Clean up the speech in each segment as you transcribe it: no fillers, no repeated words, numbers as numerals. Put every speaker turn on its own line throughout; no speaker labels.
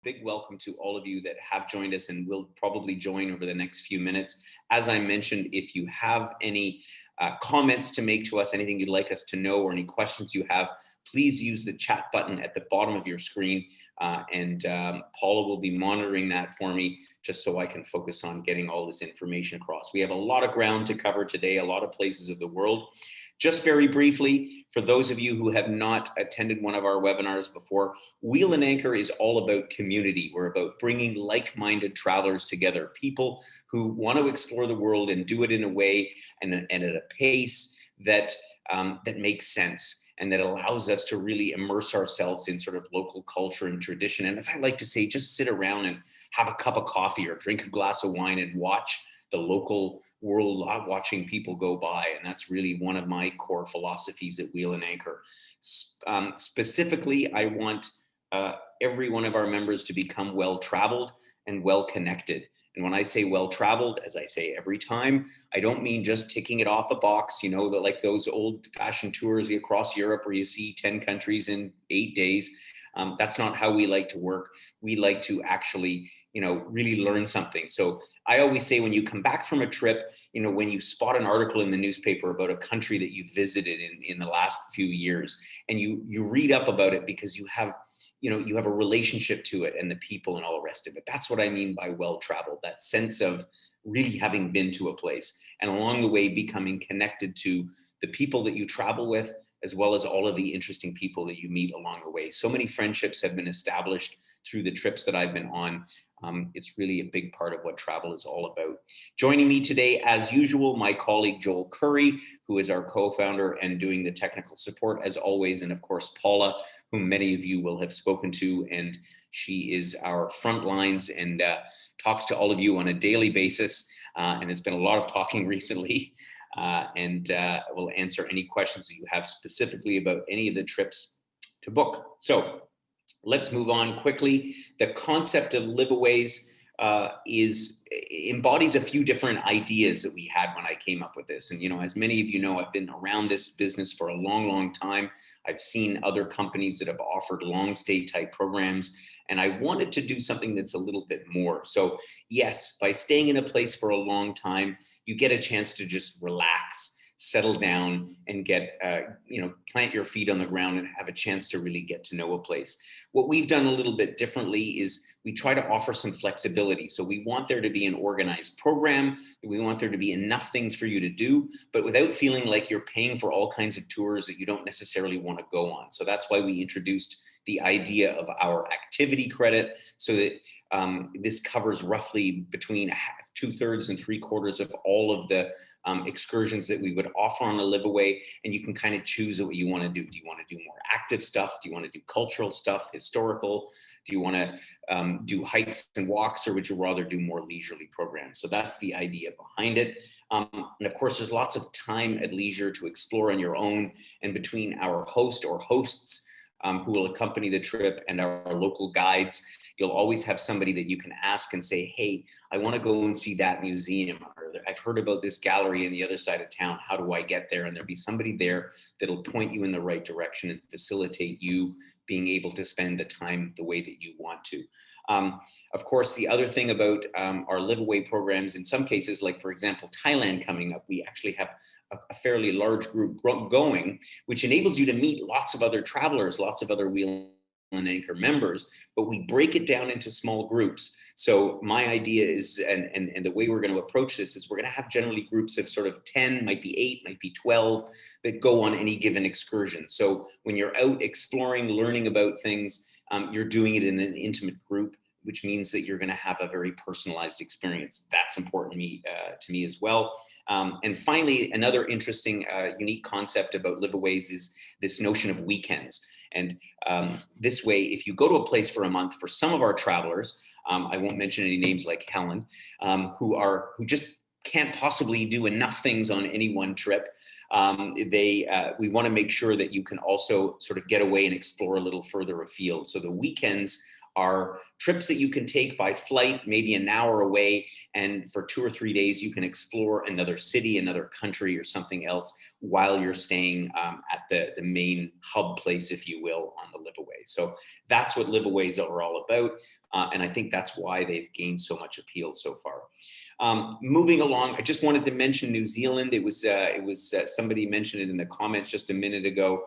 big welcome to all of you that have joined us and will probably join over the next few minutes. As I mentioned, if you have any comments to make to us, anything you'd like us to know, or any questions you have, please use the chat button at the bottom of your screen. And Paula will be monitoring that for me, just so I can focus on getting all this information across. We have a lot of ground to cover today, a lot of places of the world. Just very briefly, for those of you who have not attended one of our webinars before, Wheel and Anchor is all about community. We're about bringing like-minded travelers together, people who want to explore the world and do it in a way and at a pace that, that makes sense and that allows us to really immerse ourselves in sort of local culture and tradition. And as I like to say, just sit around and have a cup of coffee or drink a glass of wine and watch the local world, watching people go by. And that's really one of my core philosophies at Wheel and Anchor. Specifically, I want every one of our members to become well-traveled and well-connected. And when I say well-traveled, as I say every time, I don't mean just ticking it off a box, you know, like those old-fashioned tours across Europe where you see 10 countries in 8 days. That's not how we like to work. We like to actually, you know, really learn something. So I always say, when you come back from a trip, you know, when you spot an article in the newspaper about a country that you visited in the last few years, and you read up about it because you have, you know, you have a relationship to it and the people and all the rest of it. That's what I mean by well-traveled, that sense of really having been to a place and along the way becoming connected to the people that you travel with, as well as all of the interesting people that you meet along the way. So many friendships have been established through the trips that I've been on. It's really a big part of what travel is all about. Joining me today, as usual, my colleague Joel Curry, who is our co-founder and doing the technical support as always, and of course Paula, whom many of you will have spoken to, and she is our front lines and talks to all of you on a daily basis. And it's been a lot of talking recently. And we'll answer any questions that you have specifically about any of the trips to book. So let's move on quickly. The concept of Liveaways embodies a few different ideas that we had when I came up with this. And, you know, as many of you know, I've been around this business for a long, long time. I've seen other companies that have offered long stay type programs, and I wanted to do something that's a little bit more. So yes, by staying in a place for a long time, you get a chance to just relax, settle down, and get, you know, plant your feet on the ground and have a chance to really get to know a place. What we've done a little bit differently is we try to offer some flexibility. So we want there to be an organized program. We want there to be enough things for you to do, but without feeling like you're paying for all kinds of tours that you don't necessarily want to go on. So that's why we introduced the idea of our activity credit, so that this covers roughly between 2/3 and 3/4 of all of the excursions that we would offer on the Liveaway. And you can kind of choose what you want to do. Do you want to do more active stuff? Do you want to do cultural stuff, historical? Do you want to do hikes and walks, or would you rather do more leisurely programs? So that's the idea behind it. And of course, there's lots of time at leisure to explore on your own, and between our host or hosts who will accompany the trip and our local guides, you'll always have somebody that you can ask and say, hey, I want to go and see that museum, or I've heard about this gallery on the other side of town. How do I get there? And there'll be somebody there that'll point you in the right direction and facilitate you being able to spend the time the way that you want to. Of course, the other thing about our Liveaway programs, in some cases, like for example, Thailand coming up, we actually have a fairly large group going, which enables you to meet lots of other travelers, lots of other Wheel and Anchor members, but we break it down into small groups. So my idea is, and the way we're going to approach this is, we're going to have generally groups of sort of 10, might be 8, might be 12 that go on any given excursion. So when you're out exploring, learning about things, you're doing it in an intimate group, which means that you're going to have a very personalized experience. That's important to me as well. And finally, another interesting, unique concept about Liveaways is this notion of weekends. And this way, if you go to a place for a month, for some of our travelers, I won't mention any names like Helen, who just can't possibly do enough things on any one trip. We want to make sure that you can also sort of get away and explore a little further afield. So the weekends are trips that you can take by flight, maybe an hour away, and for 2 or 3 days, you can explore another city, another country, or something else while you're staying at the main hub place, if you will, on the Liveaway. So that's what Liveaways are all about. And I think that's why they've gained so much appeal so far. Moving along, I just wanted to mention New Zealand. It was somebody mentioned it in the comments just a minute ago.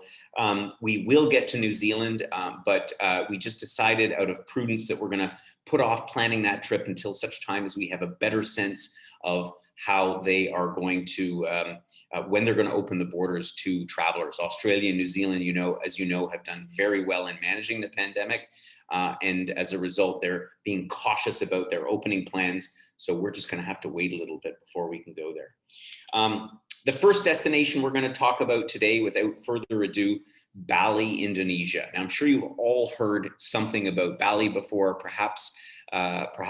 We will get to New Zealand, but we just decided out of prudence that we're going to put off planning that trip until such time as we have a better sense of how they are going to, when they're going to open the borders to travelers. Australia and New Zealand, as you know, have done very well in managing the pandemic. And as a result, they're being cautious about their opening plans. So we're just going to have to wait a little bit before we can go there. The first destination we're going to talk about today, without further ado, Bali, Indonesia. Now, I'm sure you've all heard something about Bali before. Perhaps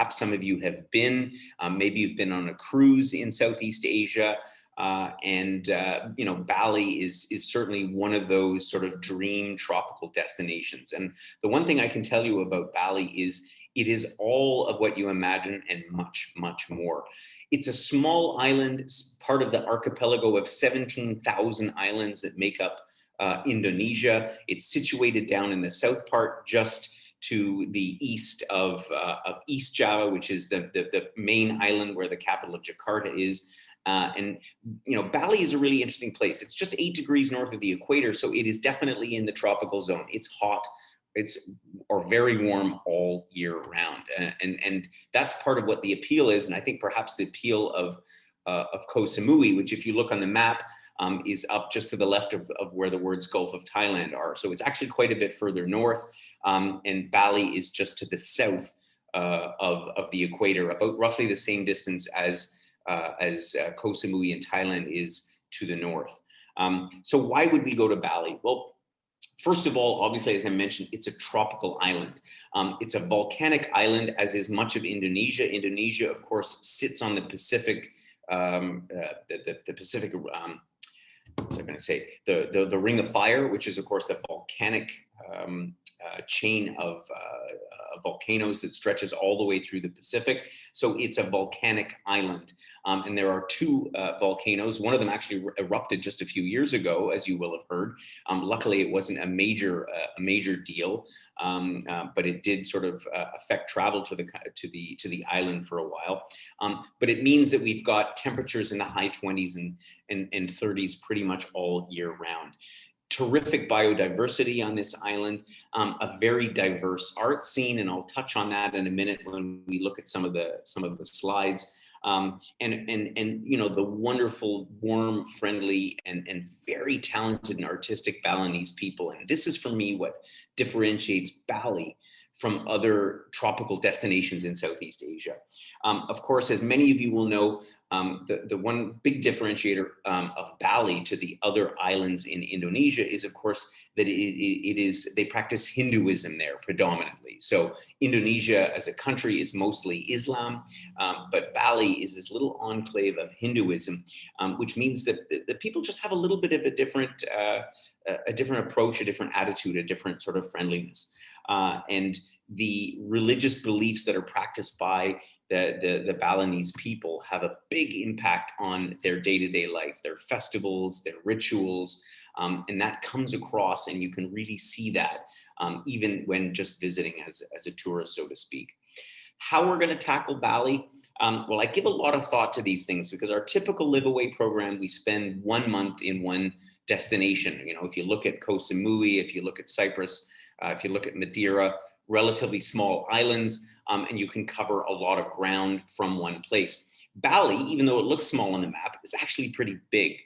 some of you have been. Maybe you've been on a cruise in Southeast Asia. Bali is certainly one of those sort of dream tropical destinations. And the one thing I can tell you about Bali is it is all of what you imagine and much, much more. It's a small island, part of the archipelago of 17,000 islands that make up Indonesia. It's situated down in the south part, just to the east of East Java, which is the main island where the capital of Jakarta is. Bali is a really interesting place. It's just 8 degrees north of the equator, so it is definitely in the tropical zone. It's hot, or very warm all year round, and that's part of what the appeal is. And I think perhaps the appeal of Koh Samui, which, if you look on the map, is up just to the left of where the words Gulf of Thailand are. So it's actually quite a bit further north, and Bali is just to the south of the equator, about roughly the same distance as Koh Samui in Thailand is to the north. So why would we go to Bali? Well, first of all, obviously, as I mentioned, it's a tropical island. It's a volcanic island, as is much of Indonesia. Indonesia, of course, sits on the Pacific, the Pacific. What's I going to say? The Ring of Fire, which is, of course, the volcanic chain of volcanoes that stretches all the way through the Pacific. So it's a volcanic island. And there are 2 volcanoes. One of them actually erupted just a few years ago, as you will have heard. Luckily, it wasn't a major deal, but it did sort of affect travel to the island for a while. But it means that we've got temperatures in the high 20s and 30s pretty much all year round. Terrific biodiversity on this island, a very diverse art scene, and I'll touch on that in a minute when we look at some of the slides. And the wonderful, warm, friendly, and very talented and artistic Balinese people. And this is, for me, what differentiates Bali from other tropical destinations in Southeast Asia. Of course, as many of you will know, the one big differentiator of Bali to the other islands in Indonesia is, of course, that they practice Hinduism there predominantly. So Indonesia as a country is mostly Islam, but Bali is this little enclave of Hinduism, which means that the people just have a little bit of a different approach, a different attitude, a different sort of friendliness. And the religious beliefs that are practiced by the Balinese people have a big impact on their day-to-day life, their festivals, their rituals, and that comes across, and you can really see that even when just visiting as a tourist, so to speak. How we're going to tackle Bali? Well, I give a lot of thought to these things because our typical Liveaway program, we spend 1 month in one destination. If you look at Koh Samui, if you look at Cyprus, if you look at Madeira, relatively small islands, and you can cover a lot of ground from one place. Bali, even though it looks small on the map, is actually pretty big.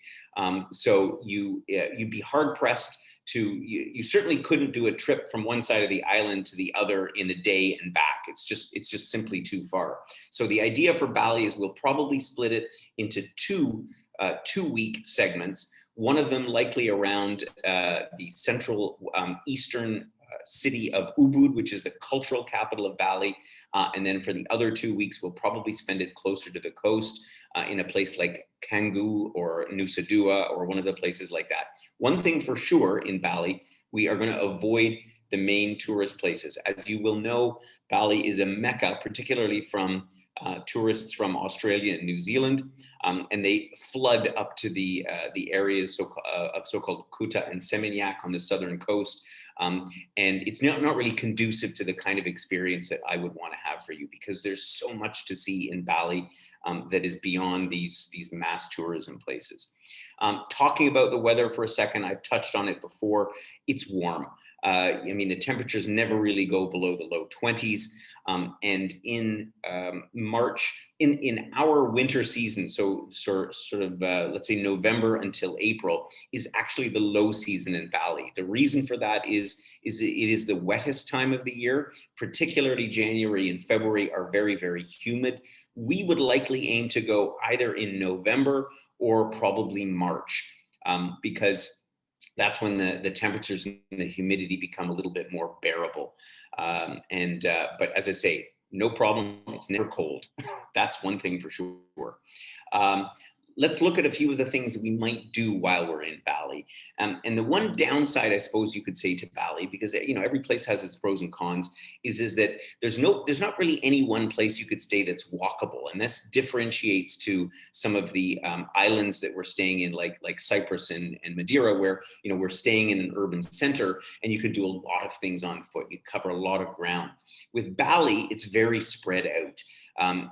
So you'd be hard pressed you certainly couldn't do a trip from one side of the island to the other in a day and back. It's just simply too far. So the idea for Bali is we'll probably split it into two 2-week segments. One of them likely around the central eastern city of Ubud, which is the cultural capital of Bali. And then for the other 2 weeks, we'll probably spend it closer to the coast in a place like Canggu or Nusa Dua or one of the places like that. One thing for sure in Bali, we are going to avoid the main tourist places. As you will know, Bali is a mecca, particularly from tourists from Australia and New Zealand, and they flood up to the areas of so-called Kuta and Seminyak on the southern coast. And it's not really conducive to the kind of experience that I would want to have for you, because there's so much to see in Bali that is beyond these mass tourism places. Talking about the weather for a second, I've touched on it before. It's warm. I mean, the temperatures never really go below the low 20s. And in March, in our winter season, so sort of let's say November until April, is actually the low season in Bali. The reason for that is it is the wettest time of the year. Particularly January and February are very, very humid. We would likely aim to go either in November or probably March, because that's when the temperatures and the humidity become a little bit more bearable. But as I say, no problem, it's never cold. That's one thing for sure. Let's look at a few of the things that we might do while we're in Bali. And the one downside, I suppose you could say, to Bali, because every place has its pros and cons, is that there's not really any one place you could stay that's walkable. And this differentiates to some of the islands that we're staying in, like Cyprus and Madeira, where we're staying in an urban center and you could do a lot of things on foot. You cover a lot of ground. With Bali, it's very spread out.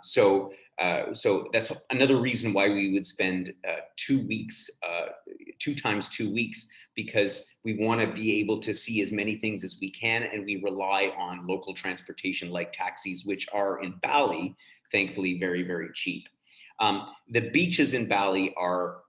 So that's another reason why we would spend 2 weeks, 2 times 2 weeks, because we want to be able to see as many things as we can, and we rely on local transportation like taxis, which are in Bali, thankfully, very, very cheap. The beaches in Bali are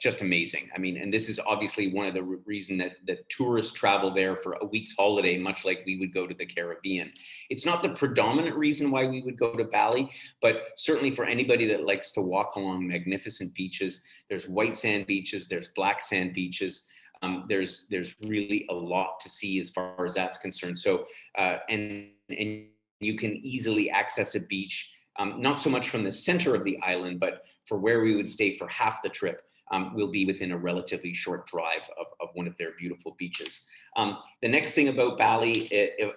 just amazing. I mean, and this is obviously one of the reason that tourists travel there for a week's holiday, much like we would go to the Caribbean. It's not the predominant reason why we would go to Bali, but certainly for anybody that likes to walk along magnificent beaches, there's white sand beaches, there's black sand beaches. There's really a lot to see as far as that's concerned. So, and you can easily access a beach, not so much from the center of the island, but for where we would stay for half the trip, will be within a relatively short drive of one of their beautiful beaches. The next thing about Bali,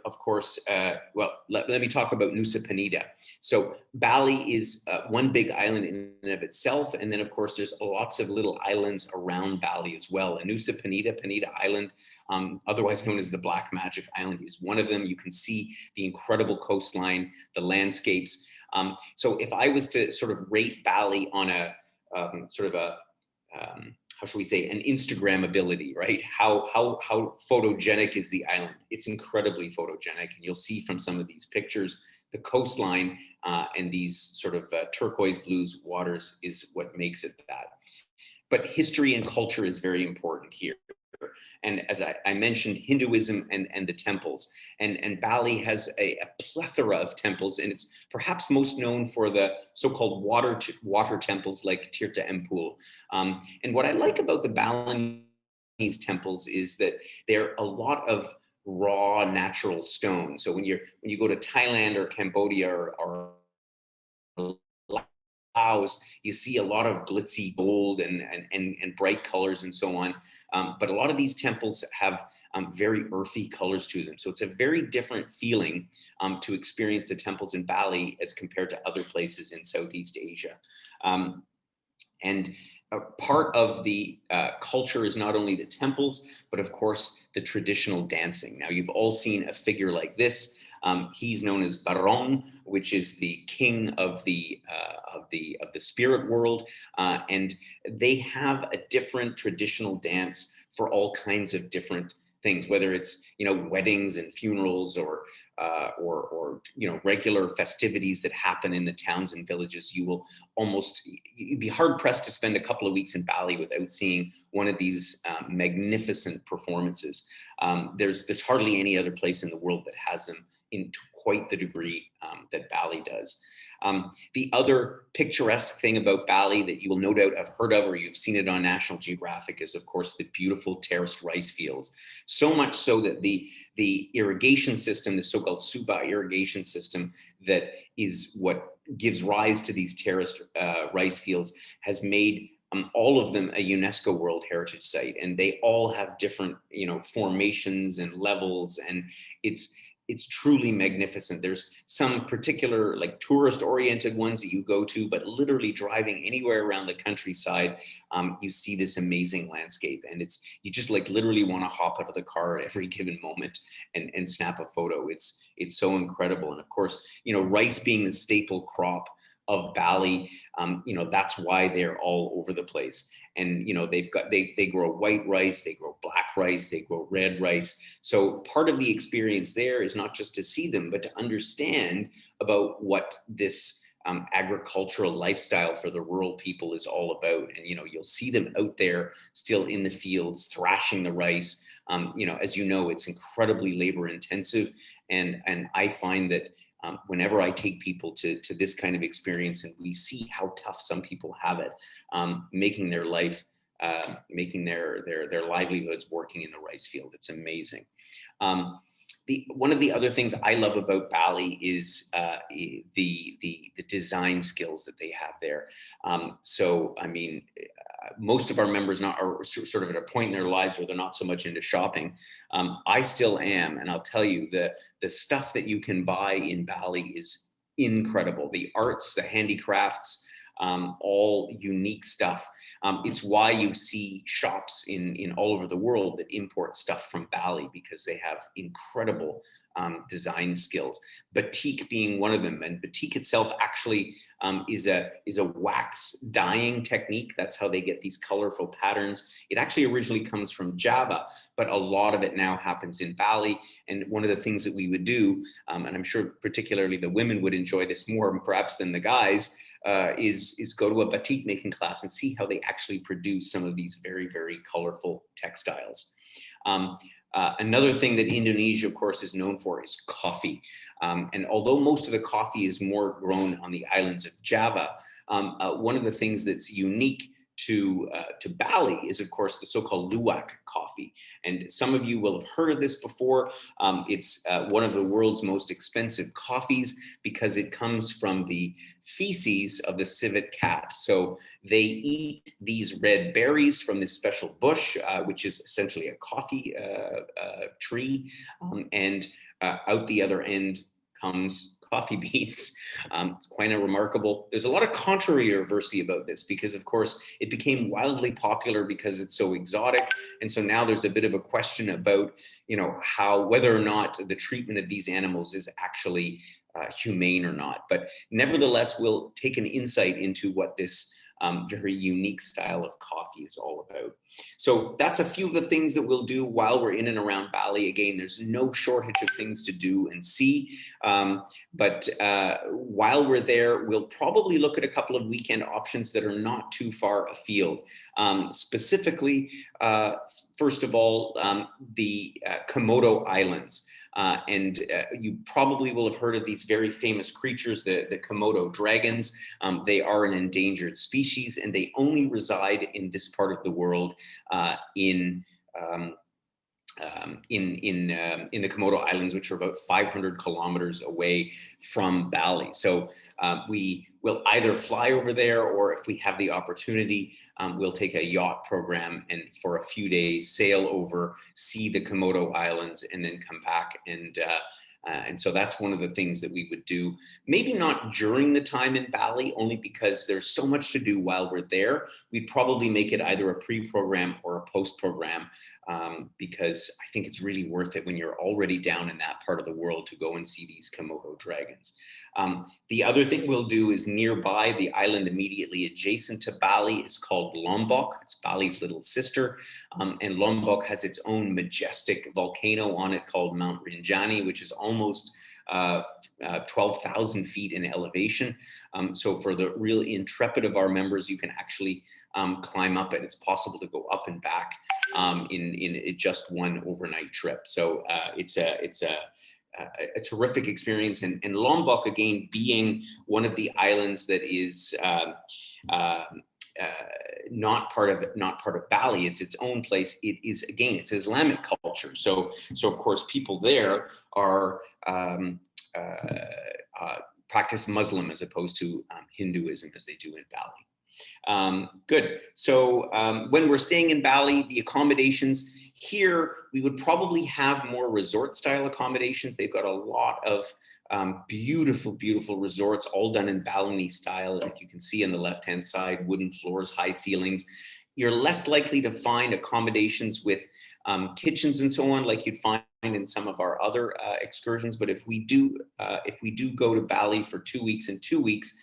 of course, let me talk about Nusa Penida. So Bali is one big island in and of itself. And then, of course, there's lots of little islands around Bali as well. And Nusa Penida Island, otherwise known as the Black Magic Island, is one of them. You can see the incredible coastline, the landscapes. So if I was to sort of rate Bali on a how should we say, an Instagram ability, right? How photogenic is the island? It's incredibly photogenic, and you'll see from some of these pictures, the coastline and these sort of turquoise blues waters is what makes it that. But history and culture is very important here. And as I mentioned, Hinduism and the temples. And Bali has a plethora of temples, and it's perhaps most known for the so-called water temples like Tirta Empul. And what I like about the Balinese temples is that they're a lot of raw natural stone. So when you go to Thailand or Cambodia or Laos, you see a lot of glitzy gold and bright colors and so on. But a lot of these temples have very earthy colors to them. So it's a very different feeling to experience the temples in Bali as compared to other places in Southeast Asia. And part of the culture is not only the temples, but of course the traditional dancing. Now, you've all seen a figure like this. He's known as Barong, which is the king of the spirit world, and they have a different traditional dance for all kinds of different things, whether it's weddings and funerals or regular festivities that happen in the towns and villages. You'd be hard pressed to spend a couple of weeks in Bali without seeing one of these magnificent performances. There's hardly any other place in the world that has them in quite the degree that Bali does. The other picturesque thing about Bali that you will no doubt have heard of, or you've seen it on National Geographic, is of course the beautiful terraced rice fields. So much so that the irrigation system, the so-called Suba irrigation system, that is what gives rise to these terraced rice fields, has made all of them a UNESCO World Heritage Site, and they all have different, formations and levels, and it's truly magnificent. There's some particular like tourist oriented ones that you go to, but literally driving anywhere around the countryside, you see this amazing landscape, and you just like literally want to hop out of the car at every given moment and snap a photo. It's so incredible. And of course, rice being the staple crop of Bali, that's why they're all over the place. And they grow white rice, they grow black rice, they grow red rice. So part of the experience there is not just to see them, but to understand about what this agricultural lifestyle for the rural people is all about. And you'll see them out there still in the fields thrashing the rice. As it's incredibly labor intensive, and I find that whenever I take people to this kind of experience, and we see how tough some people have it, making their life, making their livelihoods working in the rice field, it's amazing. One of the other things I love about Bali is the design skills that they have there. Most of our members are sort of at a point in their lives where they're not so much into shopping. I still am, and I'll tell you, the stuff that you can buy in Bali is incredible. The arts, the handicrafts, all unique stuff. It's why you see shops in all over the world that import stuff from Bali, because they have incredible design skills. Batik being one of them, and batik itself actually is a wax dyeing technique. That's how they get these colorful patterns. It actually originally comes from Java, but a lot of it now happens in Bali. And one of the things that we would do, and I'm sure particularly the women would enjoy this more perhaps than the guys, is go to a batik making class and see how they actually produce some of these very, very colorful textiles. Another thing that Indonesia, of course, is known for is coffee. And although most of the coffee is more grown on the islands of Java, one of the things that's unique to Bali is, of course, the so-called Luwak coffee. And some of you will have heard of this before. It's one of the world's most expensive coffees because it comes from the feces of the civet cat. So they eat these red berries from this special bush, which is essentially a coffee tree. And out the other end comes coffee beans. It's quite remarkable. There's a lot of controversy about this because, of course, it became wildly popular because it's so exotic. And so now there's a bit of a question about, whether or not the treatment of these animals is actually humane or not. But nevertheless, we'll take an insight into what this very unique style of coffee is all about. So that's a few of the things that we'll do while we're in and around Bali. Again, there's no shortage of things to do and see. But while we're there, we'll probably look at a couple of weekend options that are not too far afield. Specifically, first of all, the Komodo Islands. You probably will have heard of these very famous creatures, the Komodo dragons. They are an endangered species, and they only reside in this part of the world, in the Komodo Islands, which are about 500 kilometers away from Bali. So we will either fly over there, or if we have the opportunity, we'll take a yacht program and for a few days sail over, see the Komodo Islands, and then come back. And so that's one of the things that we would do. Maybe not during the time in Bali, only because there's so much to do while we're there. We'd probably make it either a pre-program or a post-program, because I think it's really worth it when you're already down in that part of the world to go and see these Komodo dragons. The other thing we'll do is nearby, the island immediately adjacent to Bali is called Lombok. It's Bali's little sister. And Lombok has its own majestic volcano on it called Mount Rinjani, which is almost 12,000 feet in elevation. So for the real intrepid of our members, you can actually climb up it. It's possible to go up and back in just one overnight trip. So it's a terrific experience. And Lombok, again, being one of the islands that is not part of Bali, it's its own place. It is, again, it's Islamic culture. So of course, people there are practice Muslim as opposed to Hinduism as they do in Bali. Good. So when we're staying in Bali, the accommodations here, we would probably have more resort style accommodations. They've got a lot of beautiful, beautiful resorts, all done in Balinese style. Like you can see on the left-hand side, wooden floors, high ceilings. You're less likely to find accommodations with kitchens and so on, like you'd find in some of our other excursions. But if we do go to Bali for 2 weeks and 2 weeks,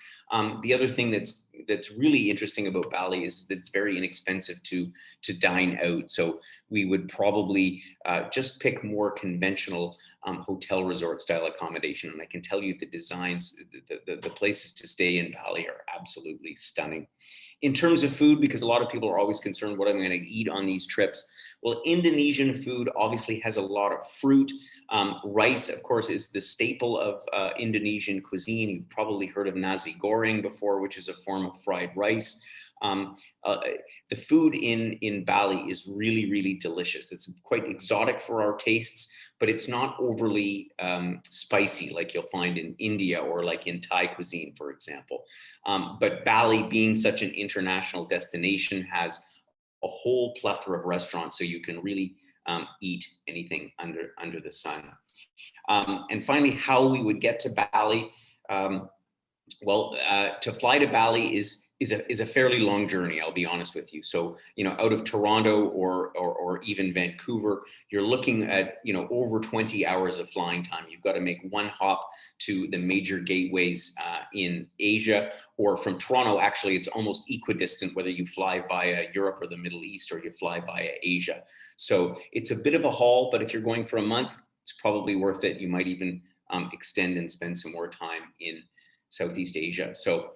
the other thing that's really interesting about Bali is that it's very inexpensive to dine out. So we would probably just pick more conventional hotel resort style accommodation. And I can tell you the designs, the places to stay in Bali are absolutely stunning. In terms of food, because a lot of people are always concerned what I'm going to eat on these trips. Well, Indonesian food obviously has a lot of fruit. Rice, of course, is the staple of Indonesian cuisine. You've probably heard of nasi goreng before, which is a form of fried rice. The food in Bali is really, really delicious. It's quite exotic for our tastes, but it's not overly spicy like you'll find in India or like in Thai cuisine, for example. But Bali, being such an international destination, has a whole plethora of restaurants, so you can really eat anything under the sun. And finally, how we would get to Bali. To fly to Bali is a fairly long journey, I'll be honest with you. So, out of Toronto or even Vancouver, you're looking at, over 20 hours of flying time. You've got to make one hop to the major gateways in Asia, or from Toronto, actually, it's almost equidistant whether you fly via Europe or the Middle East or you fly via Asia. So it's a bit of a haul, but if you're going for a month, it's probably worth it. You might even extend and spend some more time in Southeast Asia. So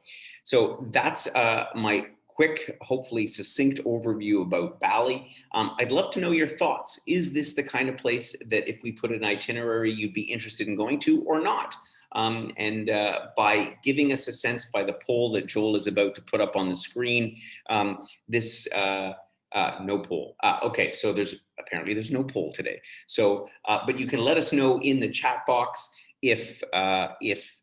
that's my quick, hopefully succinct overview about Bali. I'd love to know your thoughts. Is this the kind of place that if we put an itinerary, you'd be interested in going to or not? And by giving us a sense by the poll that Joel is about to put up on the screen, no poll. Okay, so apparently there's no poll today. So, but you can let us know in the chat box if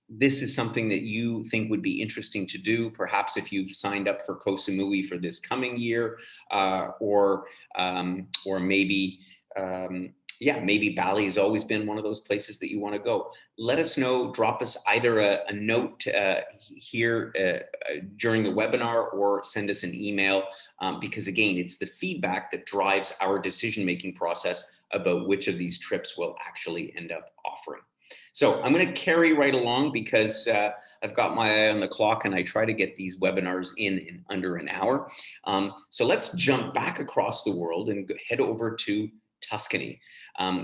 this is something that you think would be interesting to do, perhaps if you've signed up for Koh Samui for this coming year, or maybe, maybe Bali has always been one of those places that you want to go. Let us know, drop us either a note here during the webinar, or send us an email, because again, it's the feedback that drives our decision-making process about which of these trips we'll actually end up offering. So I'm going to carry right along because I've got my eye on the clock and I try to get these webinars in under an hour. So let's jump back across the world and head over to Tuscany,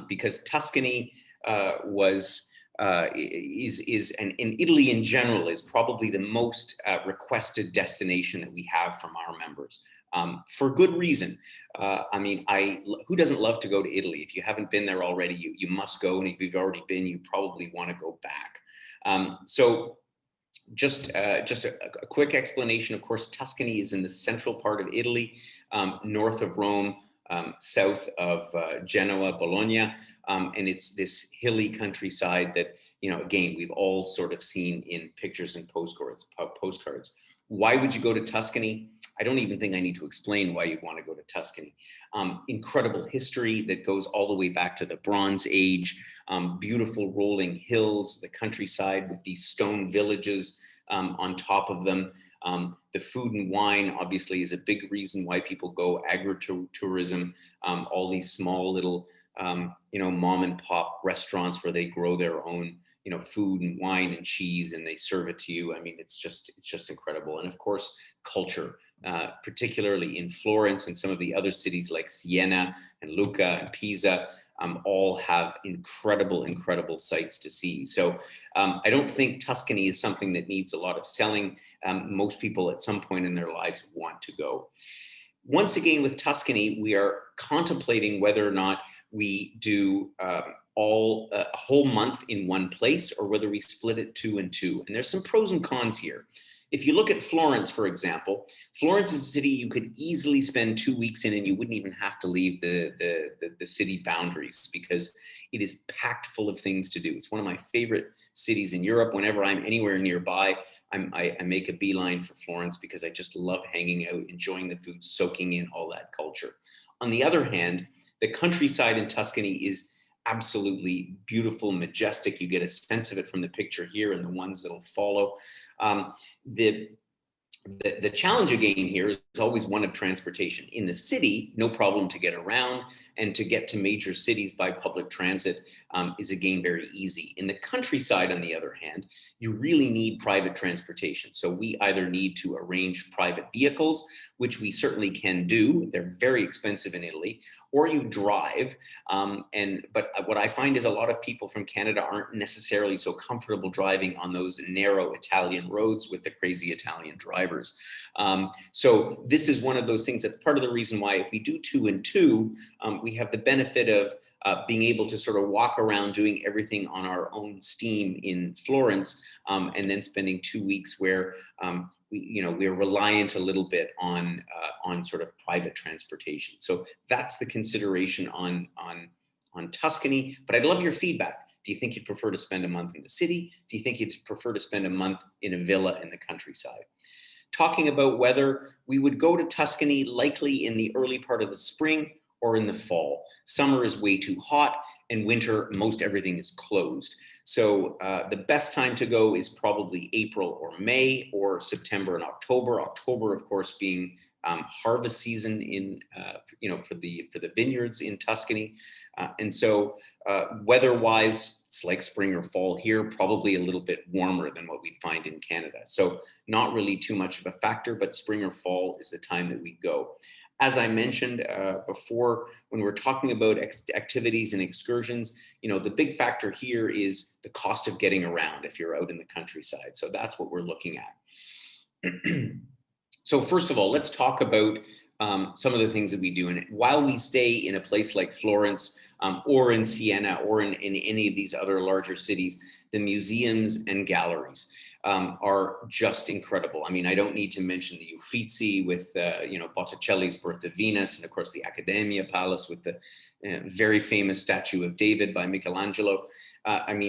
because Tuscany is and Italy in general is probably the most requested destination that we have from our members. For good reason. Who doesn't love to go to Italy? If you haven't been there already, you must go. And if you've already been, you probably want to go back. So just a quick explanation. Of course, Tuscany is in the central part of Italy, north of Rome, south of Genoa, Bologna. And it's this hilly countryside that, again, we've all sort of seen in pictures and postcards. Why would you go to Tuscany? I don't even think I need to explain why you'd want to go to Tuscany. Incredible history that goes all the way back to the Bronze Age, beautiful rolling hills, the countryside with these stone villages on top of them. The food and wine obviously is a big reason why people go. Agritourism, all these small little, mom and pop restaurants where they grow their own, food and wine and cheese, and they serve it to you. I mean, it's just incredible. And of course, culture, particularly in Florence and some of the other cities like Siena and Lucca and Pisa, all have incredible sights to see. So I don't think Tuscany is something that needs a lot of selling. Most people at some point in their lives want to go. Once again, with Tuscany, we are contemplating whether or not we do a whole month in one place, or whether we split it 2 and 2. And there's some pros and cons here. if you look at Florence, for example, Florence is a city you could easily spend 2 weeks in and you wouldn't even have to leave the city boundaries because it is packed full of things to do. It's one of my favorite cities in Europe. Whenever I'm anywhere nearby, I make a beeline for Florence because I just love hanging out, enjoying the food, soaking in all that culture. On the other hand, the countryside in Tuscany is absolutely beautiful, majestic. You get a sense of it from the picture here and the ones that'll follow. The challenge again here is always one of transportation. In the city, no problem to get around, and to get to major cities by public transit is again very easy. In the countryside, on the other hand, you really need private transportation. So we either need to arrange private vehicles, which we certainly can do. They're very expensive in Italy, or you drive. But what I find is a lot of people from Canada aren't necessarily so comfortable driving on those narrow Italian roads with the crazy Italian drivers. So this is one of those things that's part of the reason why if we do 2 and 2, we have the benefit of being able to sort of walk around doing everything on our own steam in Florence, and then spending 2 weeks where we're reliant a little bit on sort of private transportation. So that's the consideration on Tuscany. But I'd love your feedback. Do you think you'd prefer to spend a month in the city? Do you think you'd prefer to spend a month in a villa in the countryside? Talking about weather, we would go to Tuscany likely in the early part of the spring or in the fall. Summer is way too hot, and winter, most everything is closed. So the best time to go is probably April or May, or September and October. October, of course, being harvest season for the vineyards in Tuscany. And so weather-wise, it's like spring or fall here, probably a little bit warmer than what we'd find in Canada. So not really too much of a factor, but spring or fall is the time that we go. As I mentioned before, when we're talking about activities and excursions, the big factor here is the cost of getting around if you're out in the countryside. So that's what we're looking at. So first of all, let's talk about some of the things that we do. And while we stay in a place like Florence or in Siena or in any of these other larger cities, the museums and galleries are just incredible. I mean, I don't need to mention the Uffizi with, Botticelli's Birth of Venus, and of course the Accademia Palace with the very famous statue of David by Michelangelo. And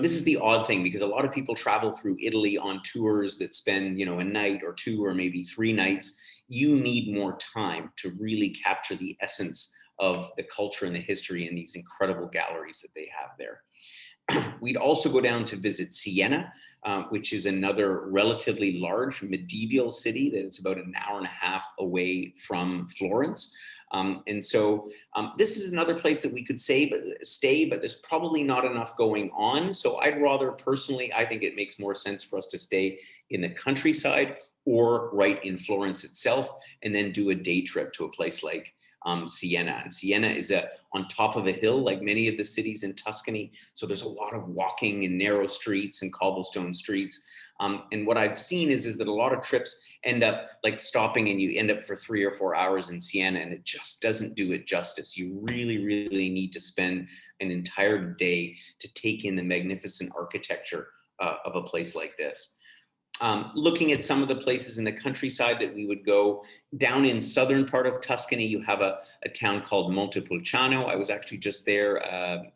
this is the odd thing, because a lot of people travel through Italy on tours that spend, a night or 2 or maybe 3 nights. You need more time to really capture the essence of the culture and the history in these incredible galleries that they have there. We'd also go down to visit Siena, which is another relatively large medieval city that is about an hour and a half away from Florence. And so this is another place that we could stay, but there's probably not enough going on. So I'd rather, personally, I think it makes more sense for us to stay in the countryside or right in Florence itself, and then do a day trip to a place like Siena. And Siena is on top of a hill, like many of the cities in Tuscany. So there's a lot of walking in narrow streets and cobblestone streets. And what I've seen is that a lot of trips end up like stopping, and you end up for 3 or 4 hours in Siena, and it just doesn't do it justice. You really, really need to spend an entire day to take in the magnificent architecture of a place like this. Looking at some of the places in the countryside that we would go, down in southern part of Tuscany, you have a town called Montepulciano. I was actually just there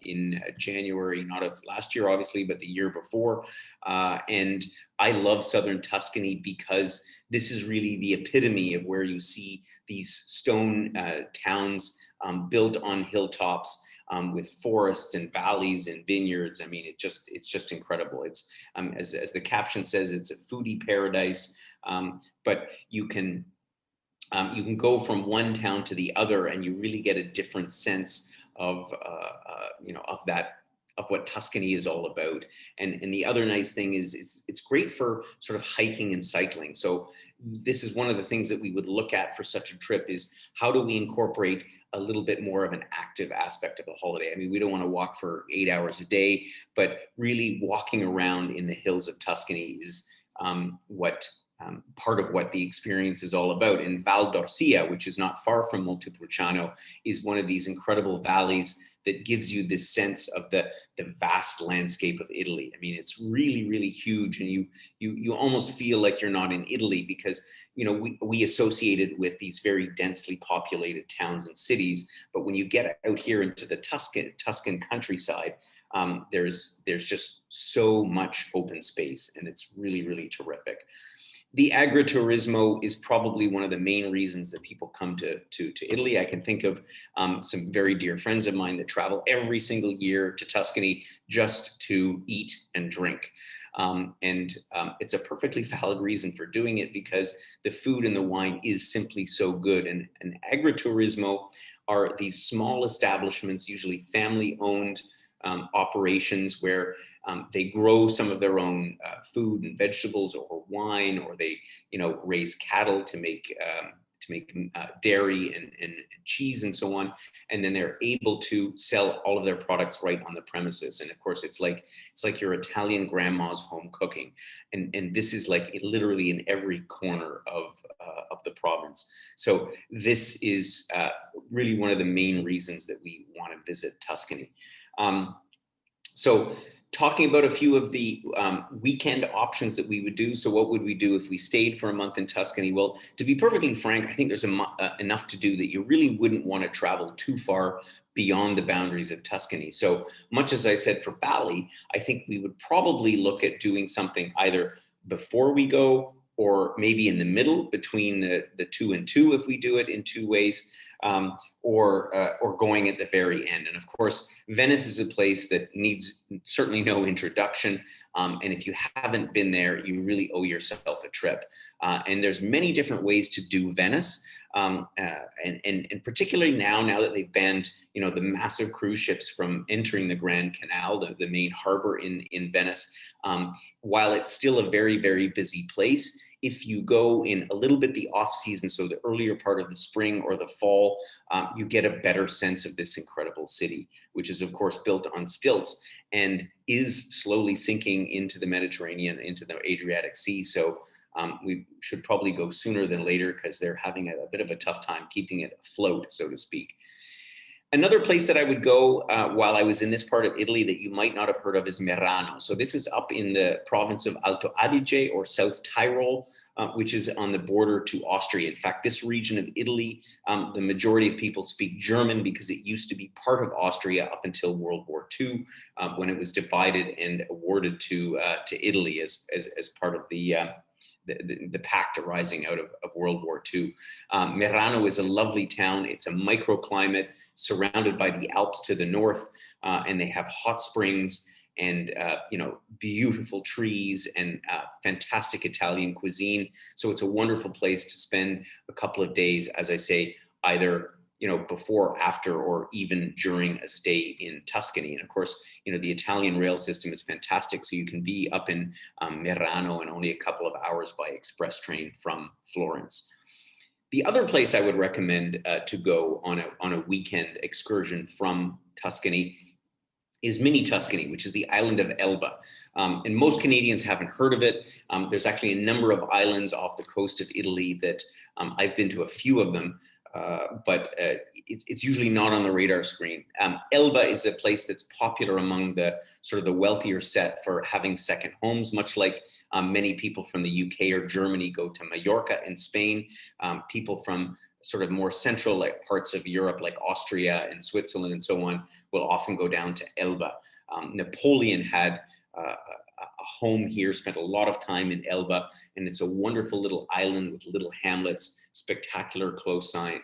in January, not of last year, obviously, but the year before. And I love southern Tuscany because this is really the epitome of where you see these stone towns built on hilltops, with forests and valleys and vineyards. I mean, it's just incredible. It's as the caption says, it's a foodie paradise. But you can go from one town to the other, and you really get a different sense of what Tuscany is all about. And the other nice thing is it's great for sort of hiking and cycling. So this is one of the things that we would look at for such a trip, is how do we incorporate a little bit more of an active aspect of the holiday. I mean, we don't want to walk for 8 hours a day, but really walking around in the hills of Tuscany is part of what the experience is all about. And Val d'Orcia, which is not far from Montepulciano, is one of these incredible valleys that gives you this sense of the vast landscape of Italy. I mean, it's really, really huge, and you almost feel like you're not in Italy because, you know, we associate it with these very densely populated towns and cities. But when you get out here into the Tuscan countryside, there's just so much open space, and it's really, really terrific. The agriturismo is probably one of the main reasons that people come to Italy. I can think of some very dear friends of mine that travel every single year to Tuscany just to eat and drink. It's a perfectly valid reason for doing it because the food and the wine is simply so good. And agriturismo are these small establishments, usually family-owned operations where they grow some of their own food and vegetables or wine, or they, you know, raise cattle to make dairy and cheese and so on. And then they're able to sell all of their products right on the premises. And of course, it's like your Italian grandma's home cooking. And this is like literally in every corner of the province. So this is really one of the main reasons that we want to visit Tuscany. So talking about a few of the weekend options that we would do. So what would we do if we stayed for a month in Tuscany? Well, to be perfectly frank, I think there's enough to do that you really wouldn't want to travel too far beyond the boundaries of Tuscany. So much as I said for Bali, I think we would probably look at doing something either before we go or maybe in the middle between the 2 and 2 if we do it in 2 ways. Or going at the very end. And of course, Venice is a place that needs certainly no introduction. And if you haven't been there, you really owe yourself a trip. And there's many different ways to do Venice. And particularly now that they've banned, you know, the massive cruise ships from entering the Grand Canal, the main harbor in Venice, while it's still a very, very busy place, if you go in a little bit the off season, so the earlier part of the spring or the fall, you get a better sense of this incredible city, which is of course built on stilts and is slowly sinking into the Mediterranean, into the Adriatic Sea. So we should probably go sooner than later because they're having a bit of a tough time keeping it afloat, so to speak. Another place that I would go while I was in this part of Italy that you might not have heard of is Merano. So this is up in the province of Alto Adige or South Tyrol, which is on the border to Austria. In fact, this region of Italy, the majority of people speak German because it used to be part of Austria up until World War II, when it was divided and awarded to Italy as part of the pact arising out of World War II. Merano is a lovely town. It's a microclimate surrounded by the Alps to the north, and they have hot springs and you know, beautiful trees and fantastic Italian cuisine. So it's a wonderful place to spend a couple of days, as I say, either, you know, before, after, or even during a stay in Tuscany. And of course, you know, the Italian rail system is fantastic. So you can be up in Merano in only a couple of hours by express train from Florence. The other place I would recommend to go on a weekend excursion from Tuscany is Mini Tuscany, which is the island of Elba. And most Canadians haven't heard of it. There's actually a number of islands off the coast of Italy that I've been to a few of them. But it's usually not on the radar screen. Elba is a place that's popular among the sort of the wealthier set for having second homes, much like many people from the UK or Germany go to Mallorca in Spain. People from sort of more central like parts of Europe, like Austria and Switzerland and so on, will often go down to Elba. Napoleon had a home here, spent a lot of time in Elba, and it's a wonderful little island with little hamlets, spectacular coastline,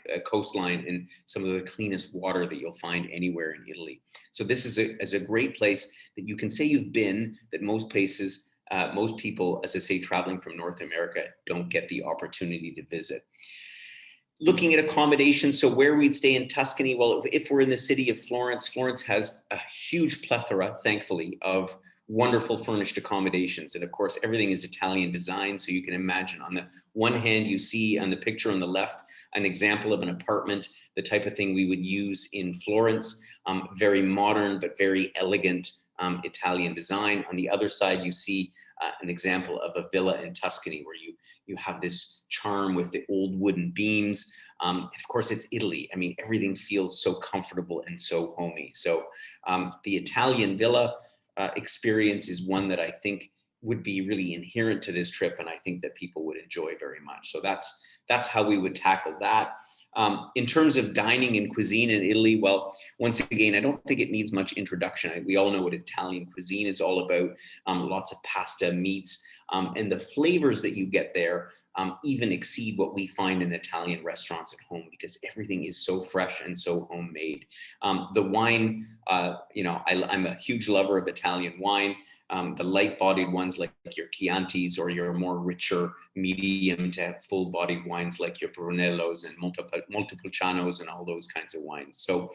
and some of the cleanest water that you'll find anywhere in Italy. So this is a great place that you can say you've been, that most people, as I say, traveling from North America, don't get the opportunity to visit. Looking at accommodation, so where we'd stay in Tuscany, well, if we're in the city of Florence, Florence has a huge plethora, thankfully, of wonderful furnished accommodations. And of course, everything is Italian design. So you can imagine on the one hand, you see on the picture on the left, an example of an apartment, the type of thing we would use in Florence, very modern, but very elegant, Italian design. On the other side, you see an example of a villa in Tuscany where you have this charm with the old wooden beams. And of course, it's Italy. I mean, everything feels so comfortable and so homey. So the Italian villa experience is one that I think would be really inherent to this trip, and I think that people would enjoy very much. So that's how we would tackle that. In terms of dining and cuisine in Italy, well, once again, I don't think it needs much introduction. We all know what Italian cuisine is all about. Lots of pasta, meats, and the flavors that you get there even exceed what we find in Italian restaurants at home, because everything is so fresh and so homemade. The wine, I'm a huge lover of Italian wine. The light-bodied ones like your Chiantis, or your more richer medium to full-bodied wines like your Brunellos and Montepulcianos and all those kinds of wines. So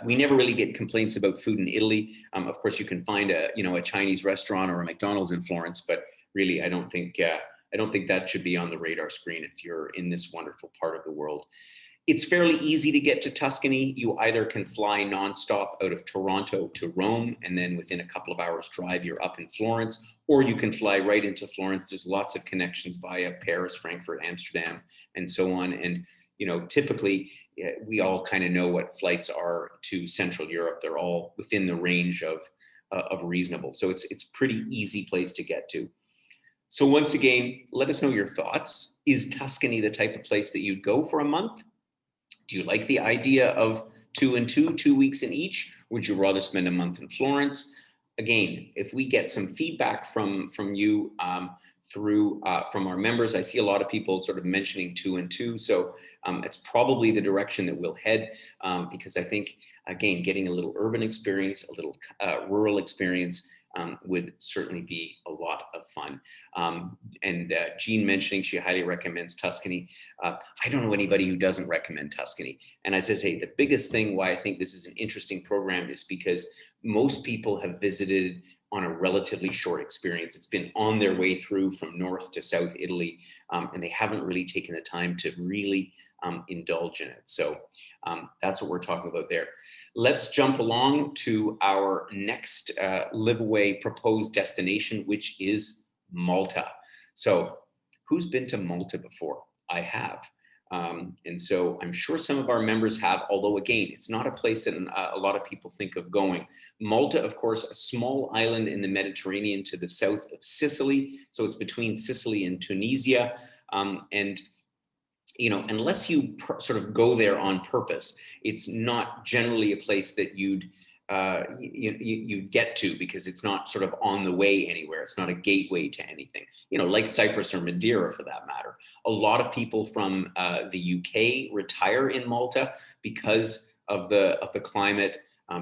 we never really get complaints about food in Italy. Of course, you can find a Chinese restaurant or a McDonald's in Florence, but really, I don't think that should be on the radar screen if you're in this wonderful part of the world. It's fairly easy to get to Tuscany. You either can fly nonstop out of Toronto to Rome, and then within a couple of hours drive, you're up in Florence, or you can fly right into Florence. There's lots of connections via Paris, Frankfurt, Amsterdam, and so on. And, typically we all kind of know what flights are to Central Europe. They're all within the range of reasonable. So it's a pretty easy place to get to. So once again, let us know your thoughts. Is Tuscany the type of place that you'd go for a month? Do you like the idea of 2 and 2, 2 weeks in each? Would you rather spend a month in Florence? Again, if we get some feedback from you from our members, I see a lot of people sort of mentioning 2 and 2. So it's probably the direction that we'll head, because I think, again, getting a little urban experience, a little rural experience, would certainly be a lot of fun. And Jean mentioning she highly recommends Tuscany. I don't know anybody who doesn't recommend Tuscany. And as I say, the biggest thing why I think this is an interesting program is because most people have visited on a relatively short experience. It's been on their way through from North to South Italy, and they haven't really taken the time to really indulge in it. So that's what we're talking about there. Let's jump along to our next Liveaway proposed destination, which is Malta. So who's been to Malta before? I have. And so I'm sure some of our members have, although again, it's not a place that a lot of people think of going. Malta, of course, a small island in the Mediterranean to the south of Sicily. So it's between Sicily and Tunisia. And unless you sort of go there on purpose, it's not generally a place that you'd get to, because it's not sort of on the way anywhere. It's not a gateway to anything, like Cyprus or Madeira for that matter. A lot of people from the UK retire in Malta because of the climate,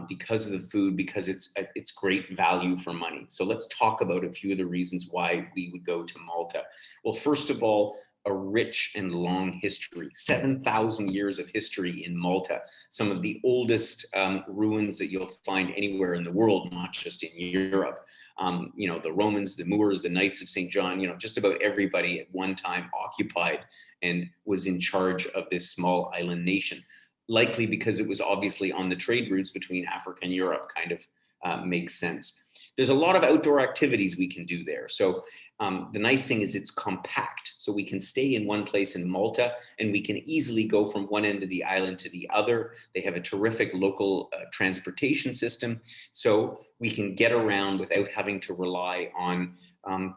because of the food, because it's great value for money. So let's talk about a few of the reasons why we would go to Malta. Well, first of all, a rich and long history, 7,000 years of history in Malta, some of the oldest ruins that you'll find anywhere in the world, not just in Europe. The Romans, the Moors, the Knights of St. John, just about everybody at one time occupied and was in charge of this small island nation, likely because it was obviously on the trade routes between Africa and Europe, kind of makes sense. There's a lot of outdoor activities we can do there. So the nice thing is it's compact. So we can stay in one place in Malta and we can easily go from one end of the island to the other. They have a terrific local transportation system. So we can get around without having to rely on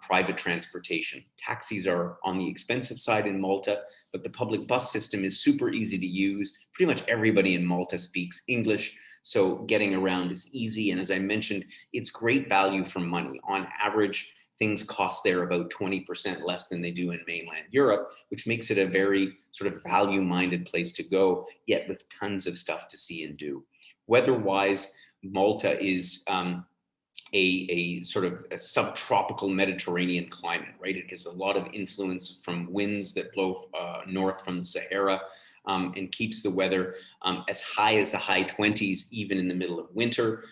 private transportation. Taxis are on the expensive side in Malta, but the public bus system is super easy to use. Pretty much everybody in Malta speaks English, so getting around is easy. And as I mentioned, it's great value for money. On average, things cost there about 20% less than they do in mainland Europe, which makes it a very sort of value-minded place to go, yet with tons of stuff to see and do. Weather-wise, Malta is a sort of a subtropical Mediterranean climate, right? It gets a lot of influence from winds that blow north from the Sahara, and keeps the weather as high as the high 20s, even in the middle of winter,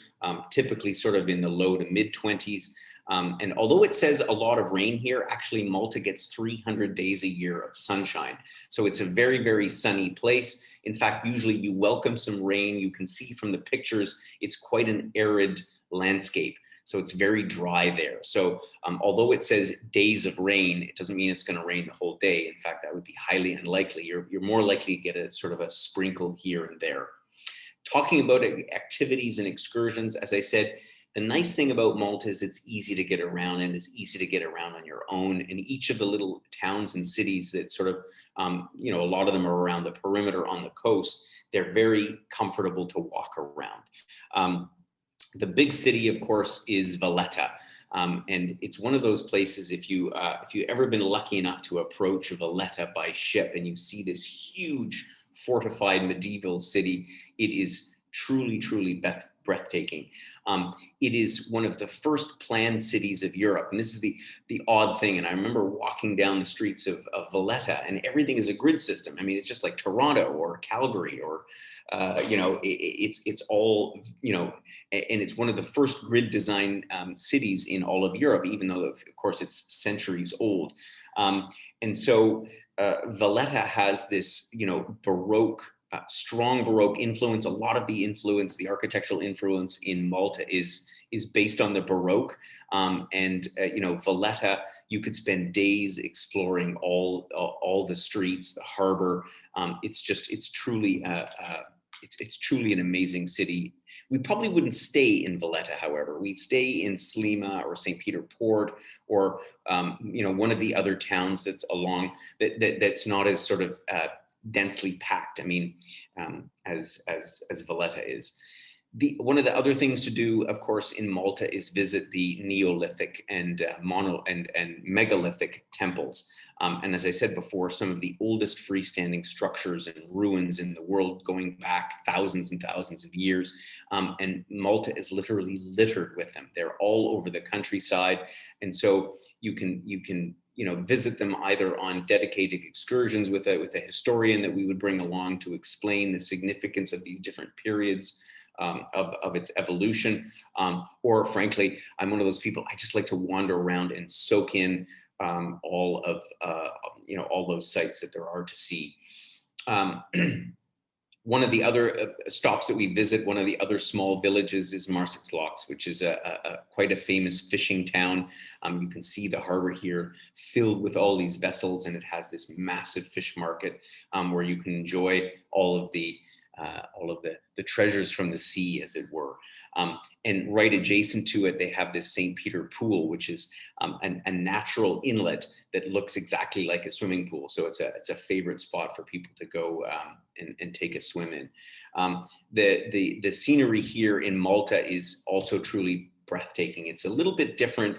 typically sort of in the low to mid 20s. And although it says a lot of rain here, actually Malta gets 300 days a year of sunshine. So it's a very, very sunny place. In fact, usually you welcome some rain. You can see from the pictures, it's quite an arid landscape. So it's very dry there. So although it says days of rain, it doesn't mean it's going to rain the whole day. In fact, that would be highly unlikely. You're more likely to get a sort of a sprinkle here and there. Talking about activities and excursions, as I said, the nice thing about Malta is it's easy to get around, and it's easy to get around on your own. In each of the little towns and cities that sort of, you know, a lot of them are around the perimeter on the coast, they're very comfortable to walk around. The big city, of course, is Valletta. And it's one of those places, if you've ever been lucky enough to approach Valletta by ship and you see this huge fortified medieval city, it is truly, truly breathtaking. It is one of the first planned cities of Europe. And this is the odd thing. And I remember walking down the streets of Valletta, and everything is a grid system. I mean, it's just like Toronto or Calgary or, you know, it's all, you know, and it's one of the first grid design cities in all of Europe, even though, of course, it's centuries old. And so Valletta has this, you know, Baroque, strong Baroque influence. A lot of the influence, the architectural influence in Malta is based on the Baroque. You know, Valletta, you could spend days exploring all the streets, the harbor. It's truly it's truly an amazing city. We probably wouldn't stay in Valletta, however. We'd stay in Slima or St. Peter Port, or you know, one of the other towns that's along that's not as sort of densely packed. I mean, as Valletta is. One of the other things to do, of course, in Malta is visit the Neolithic and megalithic temples. And as I said before, some of the oldest freestanding structures and ruins in the world, going back thousands and thousands of years. And Malta is literally littered with them. They're all over the countryside. And so you can you know, visit them either on dedicated excursions with a historian that we would bring along to explain the significance of these different periods of its evolution, or frankly, I'm one of those people, I just like to wander around and soak in all of you know, all those sites that there are to see. One of the other stops that we visit, one of the other small villages, is Marsik, which is quite a famous fishing town. You can see the harbor here filled with all these vessels, and it has this massive fish market where you can enjoy all of the treasures from the sea, as it were. And right adjacent to it, they have this St. Peter pool, which is a natural inlet that looks exactly like a swimming pool. So it's a favorite spot for people to go and take a swim in. The scenery here in Malta is also truly breathtaking. It's a little bit different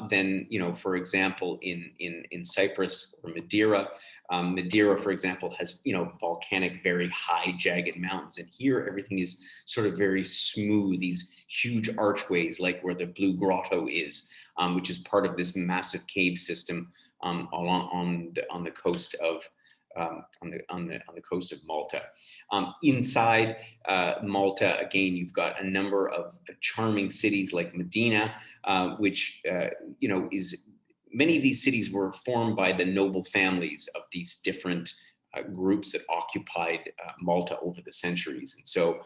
than, you know, for example, in Cyprus or Madeira. Madeira, for example, has, you know, volcanic, very high, jagged mountains. And here everything is sort of very smooth, these huge archways, like where the Blue Grotto is, which is part of this massive cave system on the coast of on the coast of Malta. Inside Malta, again, you've got a number of charming cities like Medina, which you know, is many of these cities were formed by the noble families of these different groups that occupied Malta over the centuries. And so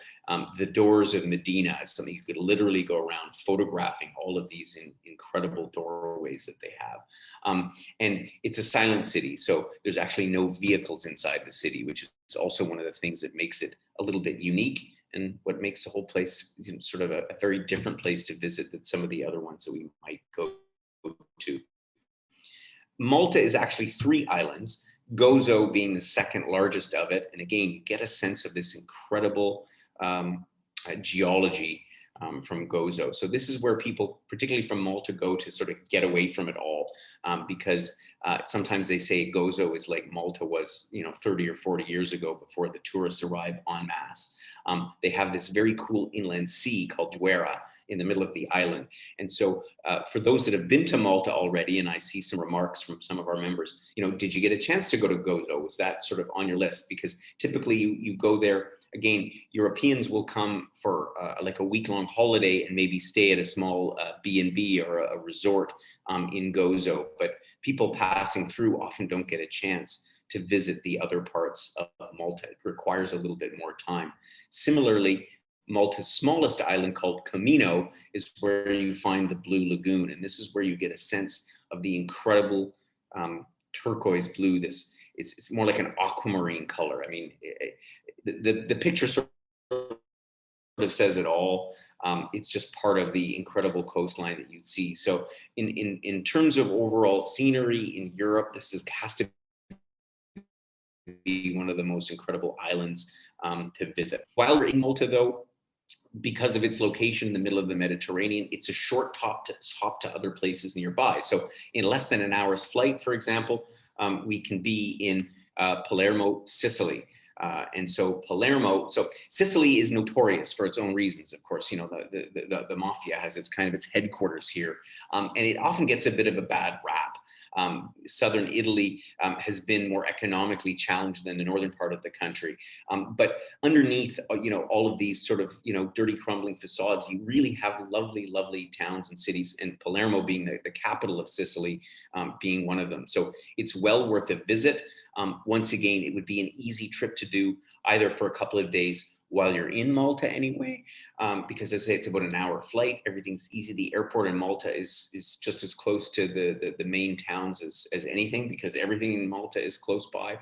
the doors of Medina is something you could literally go around photographing all of these incredible doorways that they have. And it's a silent city, so there's actually no vehicles inside the city, which is also one of the things that makes it a little bit unique, and what makes the whole place, you know, sort of a very different place to visit than some of the other ones that we might go to. Malta is actually 3 islands, Gozo being the second largest of it. And again, you get a sense of this incredible geology from Gozo. So this is where people, particularly from Malta, go to sort of get away from it all, because sometimes they say Gozo is like Malta was, you know, 30 or 40 years ago before the tourists arrived en masse. They have this very cool inland sea called Juera in the middle of the island. And so for those that have been to Malta already, and I see some remarks from some of our members, you know, did you get a chance to go to Gozo? Was that sort of on your list? Because typically you go there. Again, Europeans will come for like a week-long holiday and maybe stay at a small B&B or a resort in Gozo, but people passing through often don't get a chance to visit the other parts of Malta. It requires a little bit more time. Similarly, Malta's smallest island called Camino is where you find the Blue Lagoon. And this is where you get a sense of the incredible turquoise blue. It's more like an aquamarine color. I mean, the picture sort of says it all. It's just part of the incredible coastline that you'd see. So in terms of overall scenery in Europe, has to be one of the most incredible islands to visit. While we're in Malta, though, because of its location in the middle of the Mediterranean, it's a short hop to other places nearby. So in less than an hour's flight, for example, we can be in Palermo, Sicily. And so Palermo, so Sicily is notorious for its own reasons. Of course, you know, the mafia has its headquarters here, and it often gets a bit of a bad rap. Southern Italy has been more economically challenged than the northern part of the country. But underneath, you know, all of these sort of, you know, dirty, crumbling facades, you really have lovely, lovely towns and cities, and Palermo being the capital of Sicily, being one of them. So it's well worth a visit. Once again, it would be an easy trip to do either for a couple of days while you're in Malta anyway, because as I say, it's about an hour flight. Everything's easy. The airport in Malta is just as close to the main towns as anything, because everything in Malta is close by.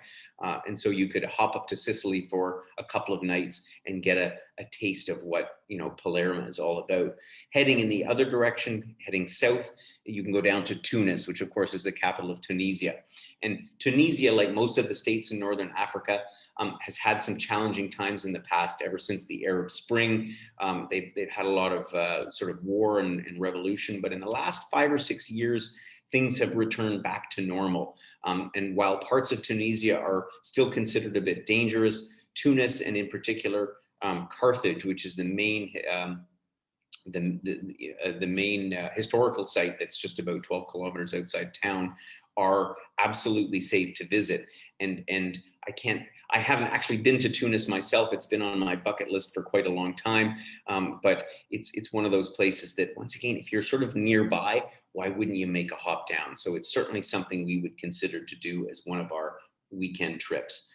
And so you could hop up to Sicily for a couple of nights and get a taste of what, you know, Palermo is all about. Heading in the other direction, heading south, you can go down to Tunis, which of course is the capital of Tunisia. And Tunisia, like most of the states in Northern Africa, has had some challenging times in the past. Ever since the Arab Spring, they've had a lot of sort of war and revolution. But in the last 5 or 6 years, things have returned back to normal. And while parts of Tunisia are still considered a bit dangerous, Tunis, and in particular Carthage, which is the main historical site that's just about 12 kilometers outside town, are absolutely safe to visit. And I haven't actually been to Tunis myself. It's been on my bucket list for quite a long time. But it's one of those places that, once again, if you're sort of nearby, why wouldn't you make a hop down? So it's certainly something we would consider to do as one of our weekend trips.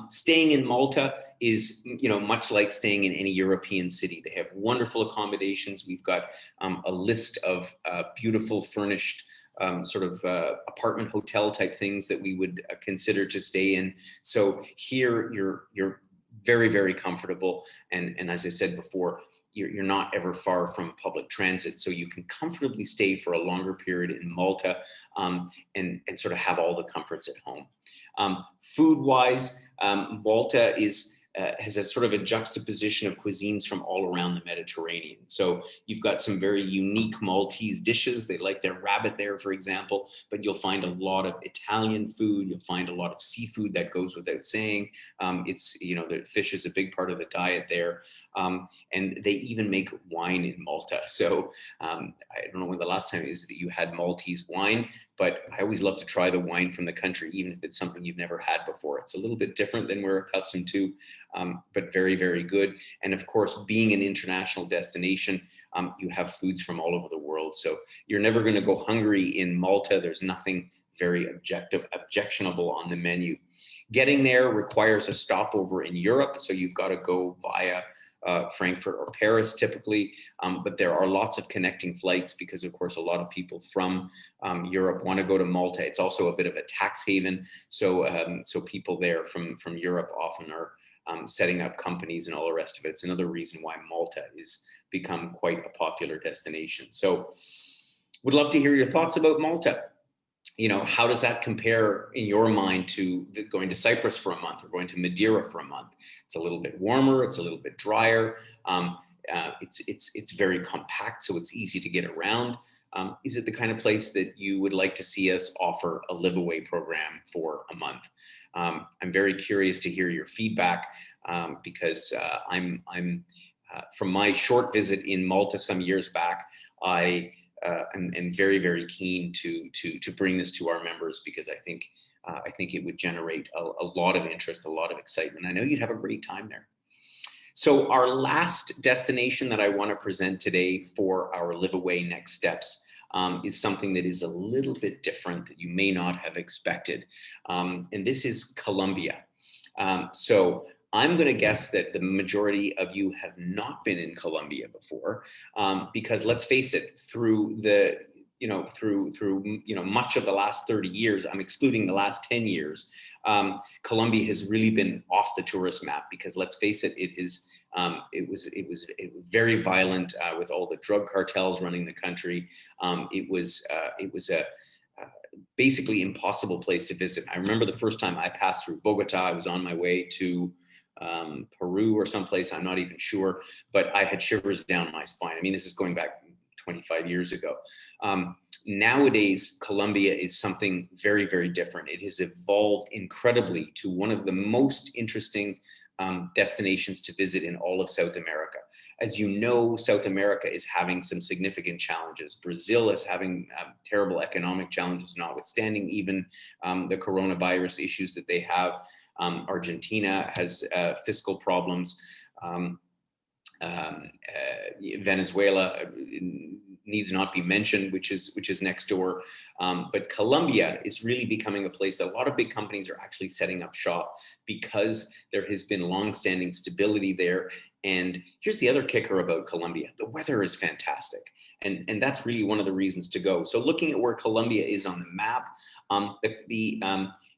Staying in Malta is, you know, much like staying in any European city. They have wonderful accommodations. We've got a list of beautiful furnished apartment hotel type things that we would consider to stay in. So here you're very, very comfortable. And as I said before, you're not ever far from public transit. So you can comfortably stay for a longer period in Malta, and sort of have all the comforts at home. Food wise, Malta has a sort of a juxtaposition of cuisines from all around the Mediterranean. So you've got some very unique Maltese dishes. They like their rabbit there, for example, but you'll find a lot of Italian food. You'll find a lot of seafood. That goes without saying. It's, you know, the fish is a big part of the diet there. And they even make wine in Malta. So I don't know when the last time is that you had Maltese wine, but I always love to try the wine from the country, even if it's something you've never had before. It's a little bit different than we're accustomed to, but very, very good. And of course, being an international destination, you have foods from all over the world. So you're never going to go hungry in Malta. There's nothing very objectionable on the menu. Getting there requires a stopover in Europe. So you've got to go via Frankfurt or Paris typically, but there are lots of connecting flights because, of course, a lot of people from Europe want to go to Malta. It's also a bit of a tax haven, so people there from Europe often are setting up companies and all the rest of it. It's another reason why Malta has become quite a popular destination. So, would love to hear your thoughts about Malta. You know, how does that compare in your mind to going to Cyprus for a month or going to Madeira for a month? It's a little bit warmer. It's a little bit drier. It's very compact, so it's easy to get around. Is it the kind of place that you would like to see us offer a live-away program for a month? I'm very curious to hear your feedback, because I'm from my short visit in Malta some years back, I am very, very keen to bring this to our members, because I think it would generate a lot of interest, a lot of excitement. I know you'd have a great time there. So our last destination that I want to present today for our Live Away Next Steps is something that is a little bit different that you may not have expected. And this is Colombia. So I'm going to guess that the majority of you have not been in Colombia before, because let's face it, through the much of the last 30 years, I'm excluding the last 10 years, Colombia has really been off the tourist map, because let's face it, it was very violent, with all the drug cartels running the country. It was a basically impossible place to visit. I remember the first time I passed through Bogota. I was on my way to Peru or someplace, I'm not even sure, but I had shivers down my spine. I mean, this is going back 25 years ago. Nowadays, Colombia is something very, very different. It has evolved incredibly to one of the most interesting destinations to visit in all of South America. As you know, South America is having some significant challenges. Brazil is having terrible economic challenges, notwithstanding even the coronavirus issues that they have. Argentina has fiscal problems. Venezuela needs not be mentioned, which is next door. But Colombia is really becoming a place that a lot of big companies are actually setting up shop, because there has been longstanding stability there. And here's the other kicker about Colombia: the weather is fantastic. And that's really one of the reasons to go. So looking at where Colombia is on the map, the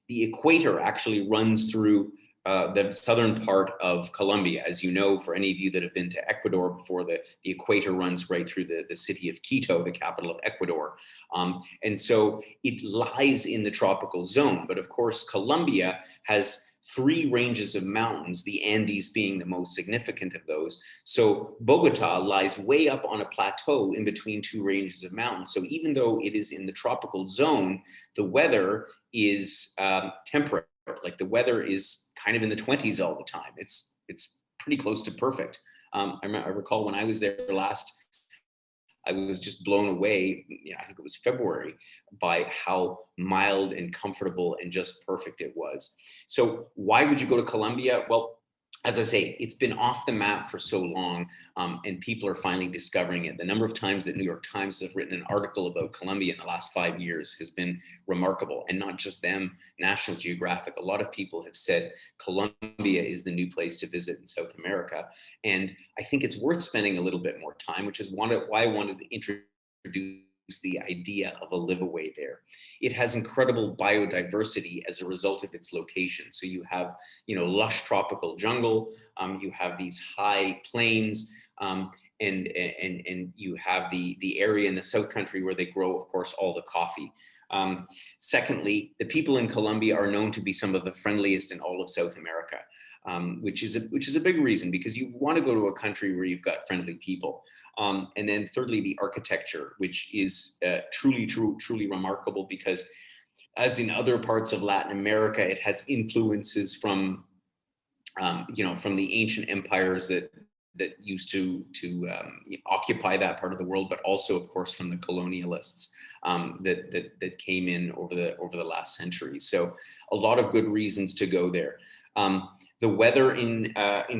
equator actually runs through the southern part of Colombia. As you know, for any of you that have been to Ecuador before, the equator runs right through the city of Quito, the capital of Ecuador. And so it lies in the tropical zone. But of course, Colombia has 3 ranges of mountains, the Andes being the most significant of those. So Bogota lies way up on a plateau in between 2 ranges of mountains. So even though it is in the tropical zone, the weather is temperate. Like, the weather is kind of in the 20s all the time. It's pretty close to perfect. I recall when I was there last, I was just blown away. I think it was February, by how mild and comfortable and just perfect it was. So why would you go to Colombia? Well, as I say, it's been off the map for so long, and people are finally discovering it. The number of times that New York Times have written an article about Colombia in the last 5 years has been remarkable. And not just them, National Geographic, a lot of people have said Colombia is the new place to visit in South America. And I think it's worth spending a little bit more time, which is why I wanted to introduce the idea of a live-away there. It has incredible biodiversity as a result of its location. So you have, lush tropical jungle, you have these high plains, and you have the area in the South Country where they grow, of course, all the coffee. Secondly, the people in Colombia are known to be some of the friendliest in all of South America, which is a big reason, because you want to go to a country where you've got friendly people. And then thirdly, the architecture, which is truly remarkable, because as in other parts of Latin America, it has influences from the ancient empires that used to occupy that part of the world, but also, of course, from the colonialists that came in over the last century. So a lot of good reasons to go there. The weather in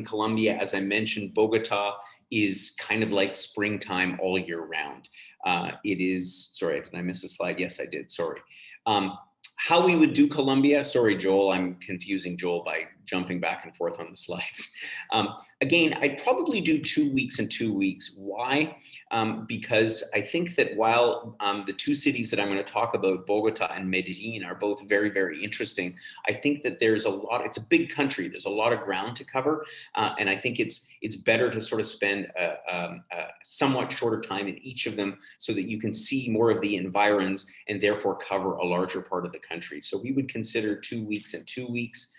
Colombia, as I mentioned, Bogota is kind of like springtime all year round. It is, sorry, did I miss a slide? Yes, I did, sorry. How we would do Colombia, sorry, Joel, I'm confusing Joel by jumping back and forth on the slides. Again, I'd probably do 2 weeks and 2 weeks. Why? Because I think that while the 2 cities that I'm going to talk about, Bogota and Medellin, are both very, very interesting, I think that there's it's a big country. There's a lot of ground to cover. And I think it's better to sort of spend a somewhat shorter time in each of them, so that you can see more of the environs and therefore cover a larger part of the country. So we would consider 2 weeks and 2 weeks.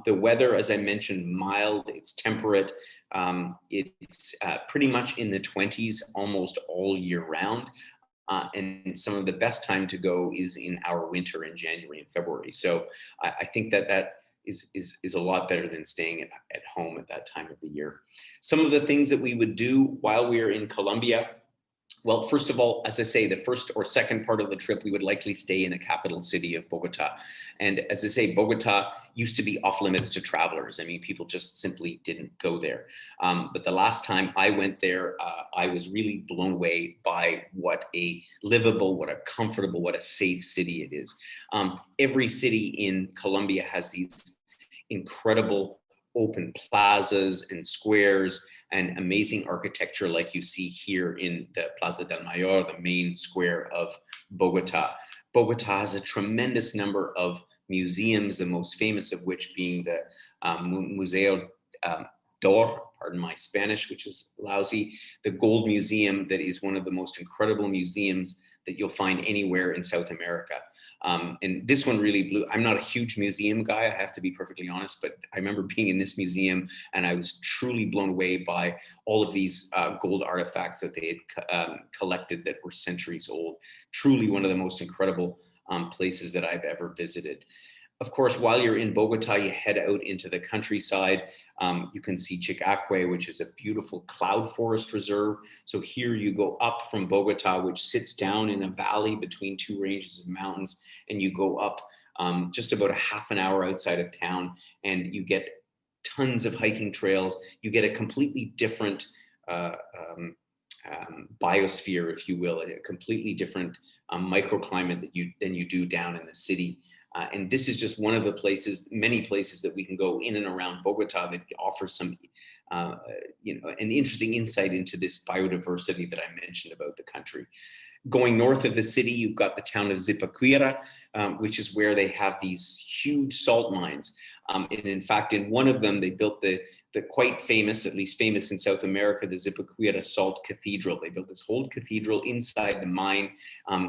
The weather, as I mentioned, mild, it's temperate. It's pretty much in the 20s almost all year round. And some of the best time to go is in our winter in January and February. So I think that is a lot better than staying at home at that time of the year. Some of the things that we would do while we are in Colombia: well, first of all, as I say, the first or second part of the trip, we would likely stay in the capital city of Bogota. And as I say, Bogota used to be off limits to travelers. I mean, people just simply didn't go there. But the last time I went there, I was really blown away by what a livable, what a comfortable, what a safe city it is. Every city in Colombia has these incredible open plazas and squares and amazing architecture like you see here in the Plaza del Mayor, the main square of Bogota. Bogota has a tremendous number of museums, the most famous of which being the Museo d'Or, pardon my Spanish, which is lousy, the Gold Museum that is one of the most incredible museums that you'll find anywhere in South America. And this one really blew. I'm not a huge museum guy, I have to be perfectly honest, but I remember being in this museum and I was truly blown away by all of these gold artifacts that they had collected that were centuries old. Truly one of the most incredible places that I've ever visited. Of course, while you're in Bogota, you head out into the countryside. You can see Chicacue, which is a beautiful cloud forest reserve. So here you go up from Bogota, which sits down in a valley between two ranges of mountains, and you go up just about a half an hour outside of town, and you get tons of hiking trails. You get a completely different biosphere, if you will, a completely different microclimate than you do down in the city. And this is just one of the places, many places that we can go in and around Bogota that offer some, an interesting insight into this biodiversity that I mentioned about the country. Going north of the city, you've got the town of Zipaquira, which is where they have these huge salt mines. And in fact, in one of them, they built the quite famous, at least famous in South America, the Zipaquira Salt Cathedral. They built this whole cathedral inside the mine,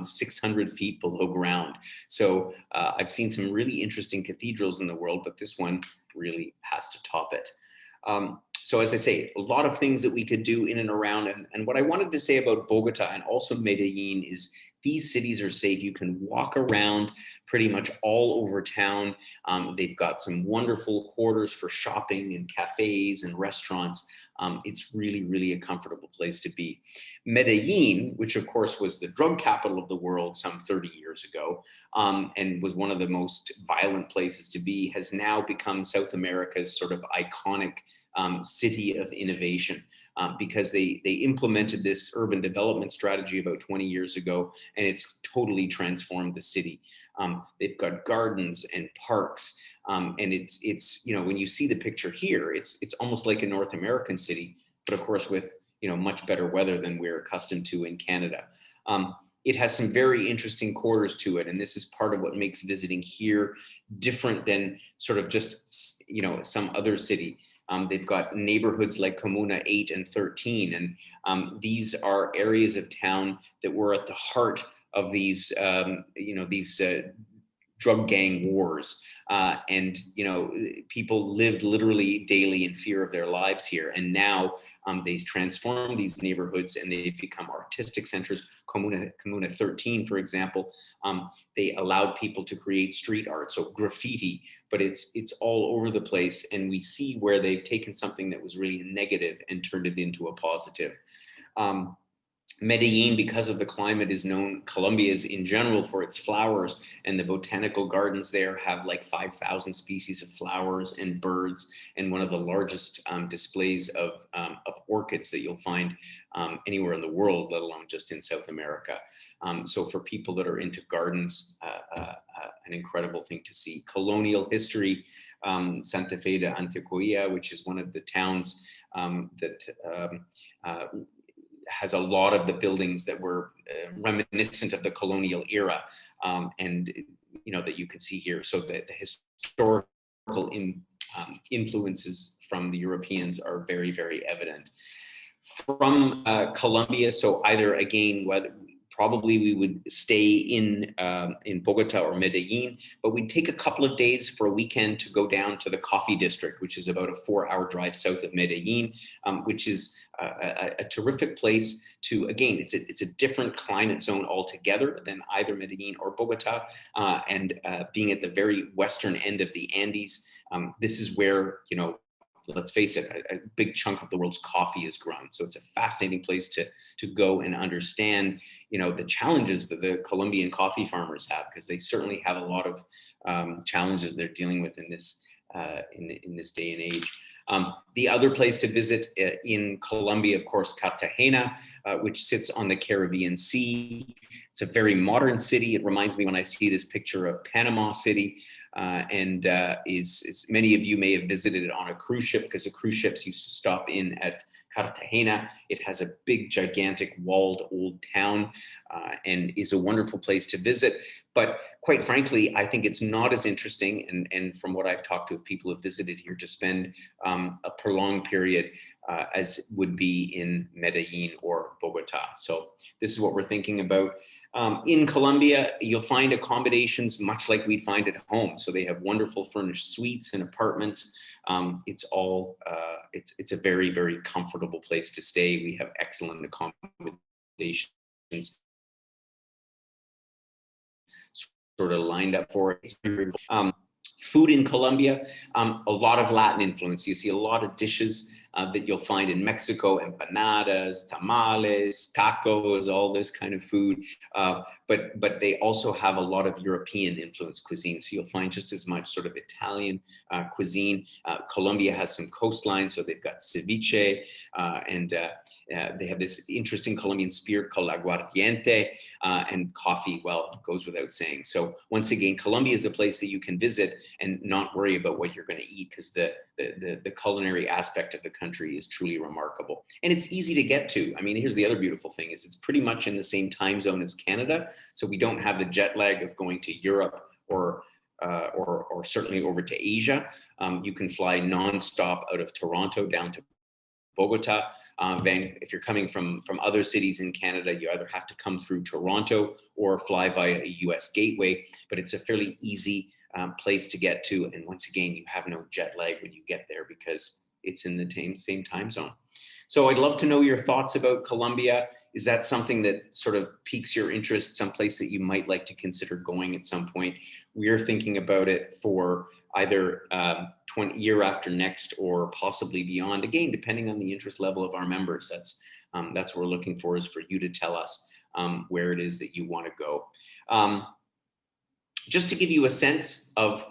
600 feet below ground. So I've seen some really interesting cathedrals in the world, but this one really has to top it. So as I say, a lot of things that we could do in and around. And what I wanted to say about Bogota and also Medellin is these cities are safe. You can walk around pretty much all over town. They've got some wonderful quarters for shopping and cafes and restaurants. It's really, really a comfortable place to be. Medellin, which of course was the drug capital of the world some 30 years ago, and was one of the most violent places to be, has now become South America's sort of iconic city of innovation. Because they implemented this urban development strategy about 20 years ago, and it's totally transformed the city. They've got gardens and parks, and it's when you see the picture here, it's almost like a North American city, but of course with much better weather than we're accustomed to in Canada. It has some very interesting quarters to it, and this is part of what makes visiting here different than sort of just some other city. They've got neighborhoods like Comuna 8 and 13, and these are areas of town that were at the heart of these drug gang wars. And people lived literally daily in fear of their lives here. And now they've transformed these neighborhoods and they've become artistic centers. Comuna 13, for example, they allowed people to create street art, so graffiti, but it's all over the place. And we see where they've taken something that was really negative and turned it into a positive. Medellin, because of the climate, is known, Colombia is in general, for its flowers, and the botanical gardens there have like 5,000 species of flowers and birds, and one of the largest displays of orchids that you'll find anywhere in the world, let alone just in South America. So for people that are into gardens, an incredible thing to see. Colonial history, Santa Fe de Antioquia, which is one of the towns that has a lot of the buildings that were reminiscent of the colonial era, and that you can see here. So the historical influences from the Europeans are very, very evident. From Colombia, so either again, probably we would stay in Bogota or Medellin, but we'd take a couple of days for a weekend to go down to the Coffee District, which is about a 4-hour drive south of Medellin, which is a terrific place to, again, it's a different climate zone altogether than either Medellin or Bogota, and being at the very western end of the Andes, this is where, let's face it, a big chunk of the world's coffee is grown. So it's a fascinating place to go and understand, the challenges that the Colombian coffee farmers have, because they certainly have a lot of challenges they're dealing with in this in this day and age. The other place to visit in Colombia, of course, Cartagena, which sits on the Caribbean Sea. It's a very modern city. It reminds me when I see this picture of Panama City, and is many of you may have visited it on a cruise ship, because the cruise ships used to stop in at Cartagena. It has a big, gigantic, walled old town, and is a wonderful place to visit. But quite frankly, I think it's not as interesting, and from what I've talked to people who have visited here, to spend a prolonged period as would be in Medellin or Bogota. So this is what we're thinking about. In Colombia, you'll find accommodations much like we'd find at home. So they have wonderful furnished suites and apartments. It's a very, very comfortable place to stay. We have excellent accommodations sort of lined up for it. Food in Colombia, a lot of Latin influence. You see a lot of dishes that you'll find in Mexico: empanadas, tamales, tacos, all this kind of food. But they also have a lot of European influence cuisine. So you'll find just as much sort of Italian cuisine. Colombia has some coastline, so they've got ceviche, and they have this interesting Colombian spirit called aguardiente, and coffee, well, goes without saying. So once again, Colombia is a place that you can visit and not worry about what you're going to eat, because the culinary aspect of the country is truly remarkable, and it's easy to get to. I mean, here's the other beautiful thing: is it's pretty much in the same time zone as Canada, so we don't have the jet lag of going to Europe or certainly over to Asia. You can fly nonstop out of Toronto down to Bogota. If you're coming from other cities in Canada, you either have to come through Toronto or fly via a US gateway, but it's a fairly easy place to get to. And once again, you have no jet lag when you get there, because it's in the same time zone. So I'd love to know your thoughts about Colombia. Is that something that sort of piques your interest, someplace that you might like to consider going at some point? We're thinking about it for either year after next or possibly beyond, again, depending on the interest level of our members. That's what we're looking for, is for you to tell us where it is that you want to go. Just to give you a sense of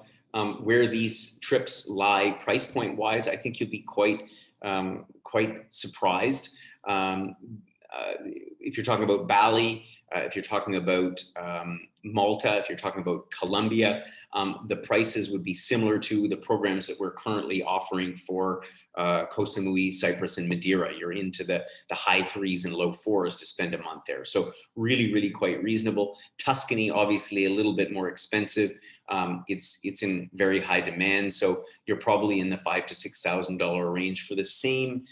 where these trips lie price point wise, I think you'll be quite surprised. If you're talking about Bali, if you're talking about Malta, if you're talking about Colombia, the prices would be similar to the programs that we're currently offering for Koh Samui, Cyprus, and Madeira. You're into the high threes and low fours to spend a month there. So really, really quite reasonable. Tuscany, obviously a little bit more expensive. It's in very high demand. So you're probably in the $5,000 to $6,000 range for the same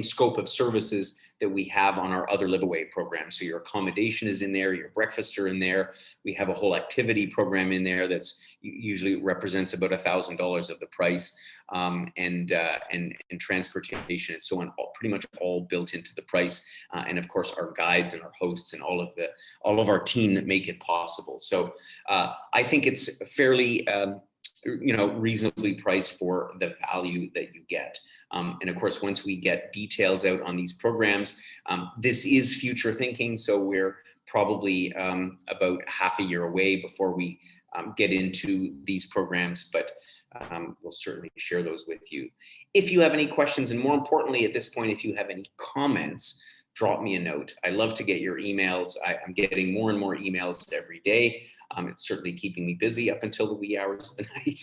scope of services that we have on our other Liveaway program. So your accommodation is in there, your breakfast are in there. We have a whole activity program in there that's usually represents about $1,000 of the price, and transportation and so on, pretty much all built into the price. And of course, our guides and our hosts and all of our team that make it possible. So I think it's fairly reasonably priced for the value that you get. And of course, once we get details out on these programs, this is future thinking. So we're probably about half a year away before we get into these programs, but we'll certainly share those with you. If you have any questions, and more importantly, at this point, if you have any comments, drop me a note. I love to get your emails. I'm getting more and more emails every day. It's certainly keeping me busy up until the wee hours of the night.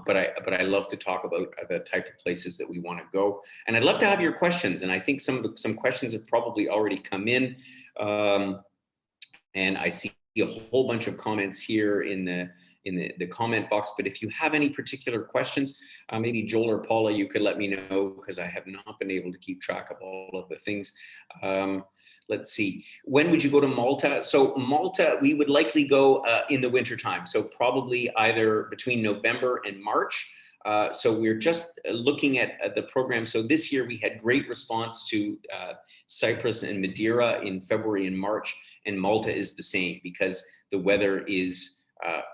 But I love to talk about the type of places that we want to go. And I'd love to have your questions. And I think some questions have probably already come in. And I see a whole bunch of comments here in the comment box. But if you have any particular questions, maybe Joel or Paula, you could let me know, because I have not been able to keep track of all of the things. Let's see. When would you go to Malta? So Malta, we would likely go in the wintertime. So probably either between November and March. So we're just looking at the program. So this year we had great response to Cyprus and Madeira in February and March, and Malta is the same because the weather is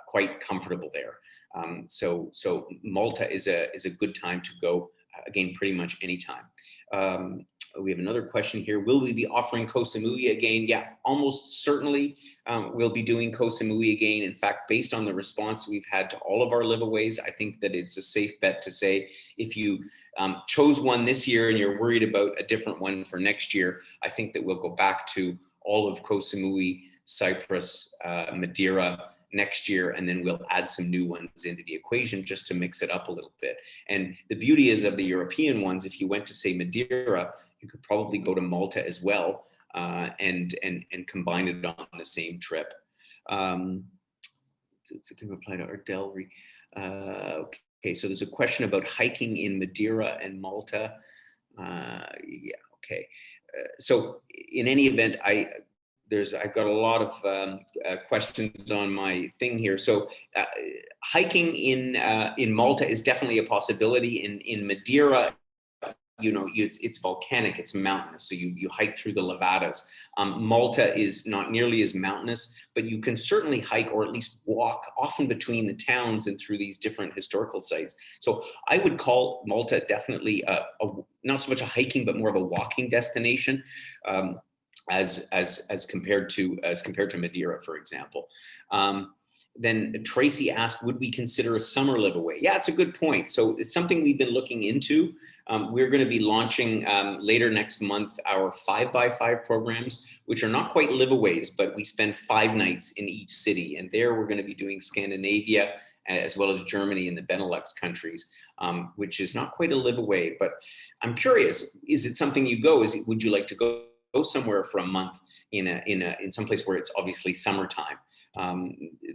quite comfortable there. So Malta is a good time to go, again, pretty much anytime. We have another question here. Will we be offering Koh Samui again? Yeah, almost certainly we'll be doing Koh Samui again. In fact, based on the response we've had to all of our Liveaways, I think that it's a safe bet to say if you chose one this year and you're worried about a different one for next year, I think that we'll go back to all of Koh Samui, Cyprus, Madeira next year, and then we'll add some new ones into the equation just to mix it up a little bit. And the beauty is of the European ones, if you went to say Madeira, you could probably go to Malta as well, and combine it on the same trip. To reply to Ardell. Okay, so there's a question about hiking in Madeira and Malta. Yeah, okay. So in any event, I've got a lot of questions on my thing here. So hiking in Malta is definitely a possibility. In Madeira, you know, it's volcanic, it's mountainous. So you hike through the Levadas. Malta is not nearly as mountainous, but you can certainly hike or at least walk often between the towns and through these different historical sites. So I would call Malta definitely not so much a hiking, but more of a walking destination. As compared to Madeira, for example. Then Tracy asked, would we consider a summer live away? Yeah, it's a good point. So it's something we've been looking into. We're going to be launching later next month our 5x5 programs, which are not quite live-aways, but we spend 5 nights in each city. And there we're going to be doing Scandinavia as well as Germany and the Benelux countries, which is not quite a live-away. But I'm curious, is it something you go? Would you like to go somewhere for a month in some place where it's obviously summertime?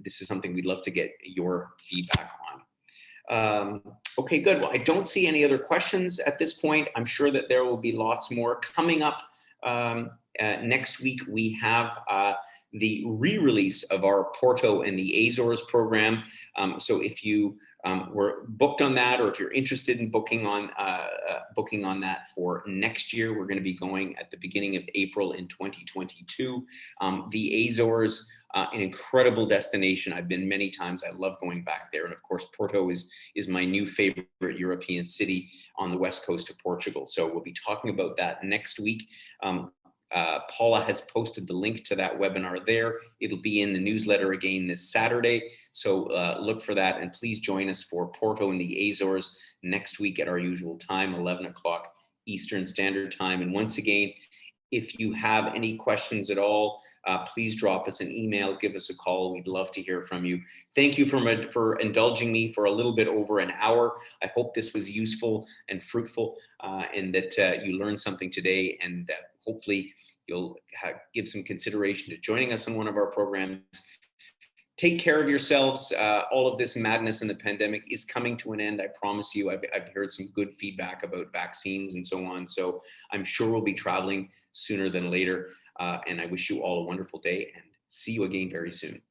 This is something we'd love to get your feedback on. Okay, good. Well, I don't see any other questions at this point. I'm sure that there will be lots more coming up. Next week, we have the re-release of our Porto and the Azores program. So if you were booked on that, or if you're interested in booking on that for next year, we're going to be going at the beginning of April in 2022. The Azores, an incredible destination. I've been many times. I love going back there. And of course, Porto is my new favorite European city on the west coast of Portugal. So we'll be talking about that next week. Paula has posted the link to that webinar there. It'll be in the newsletter again this Saturday. So look for that, and please join us for Porto and the Azores next week at our usual time, 11 o'clock Eastern Standard Time. And once again, if you have any questions at all, please drop us an email, give us a call. We'd love to hear from you. Thank you for indulging me for a little bit over an hour. I hope this was useful and fruitful, and that you learned something today, and hopefully you'll give some consideration to joining us on one of our programs. Take care of yourselves. All of this madness in the pandemic is coming to an end. I promise you. I've heard some good feedback about vaccines and so on. So I'm sure we'll be traveling sooner than later. And I wish you all a wonderful day, and see you again very soon.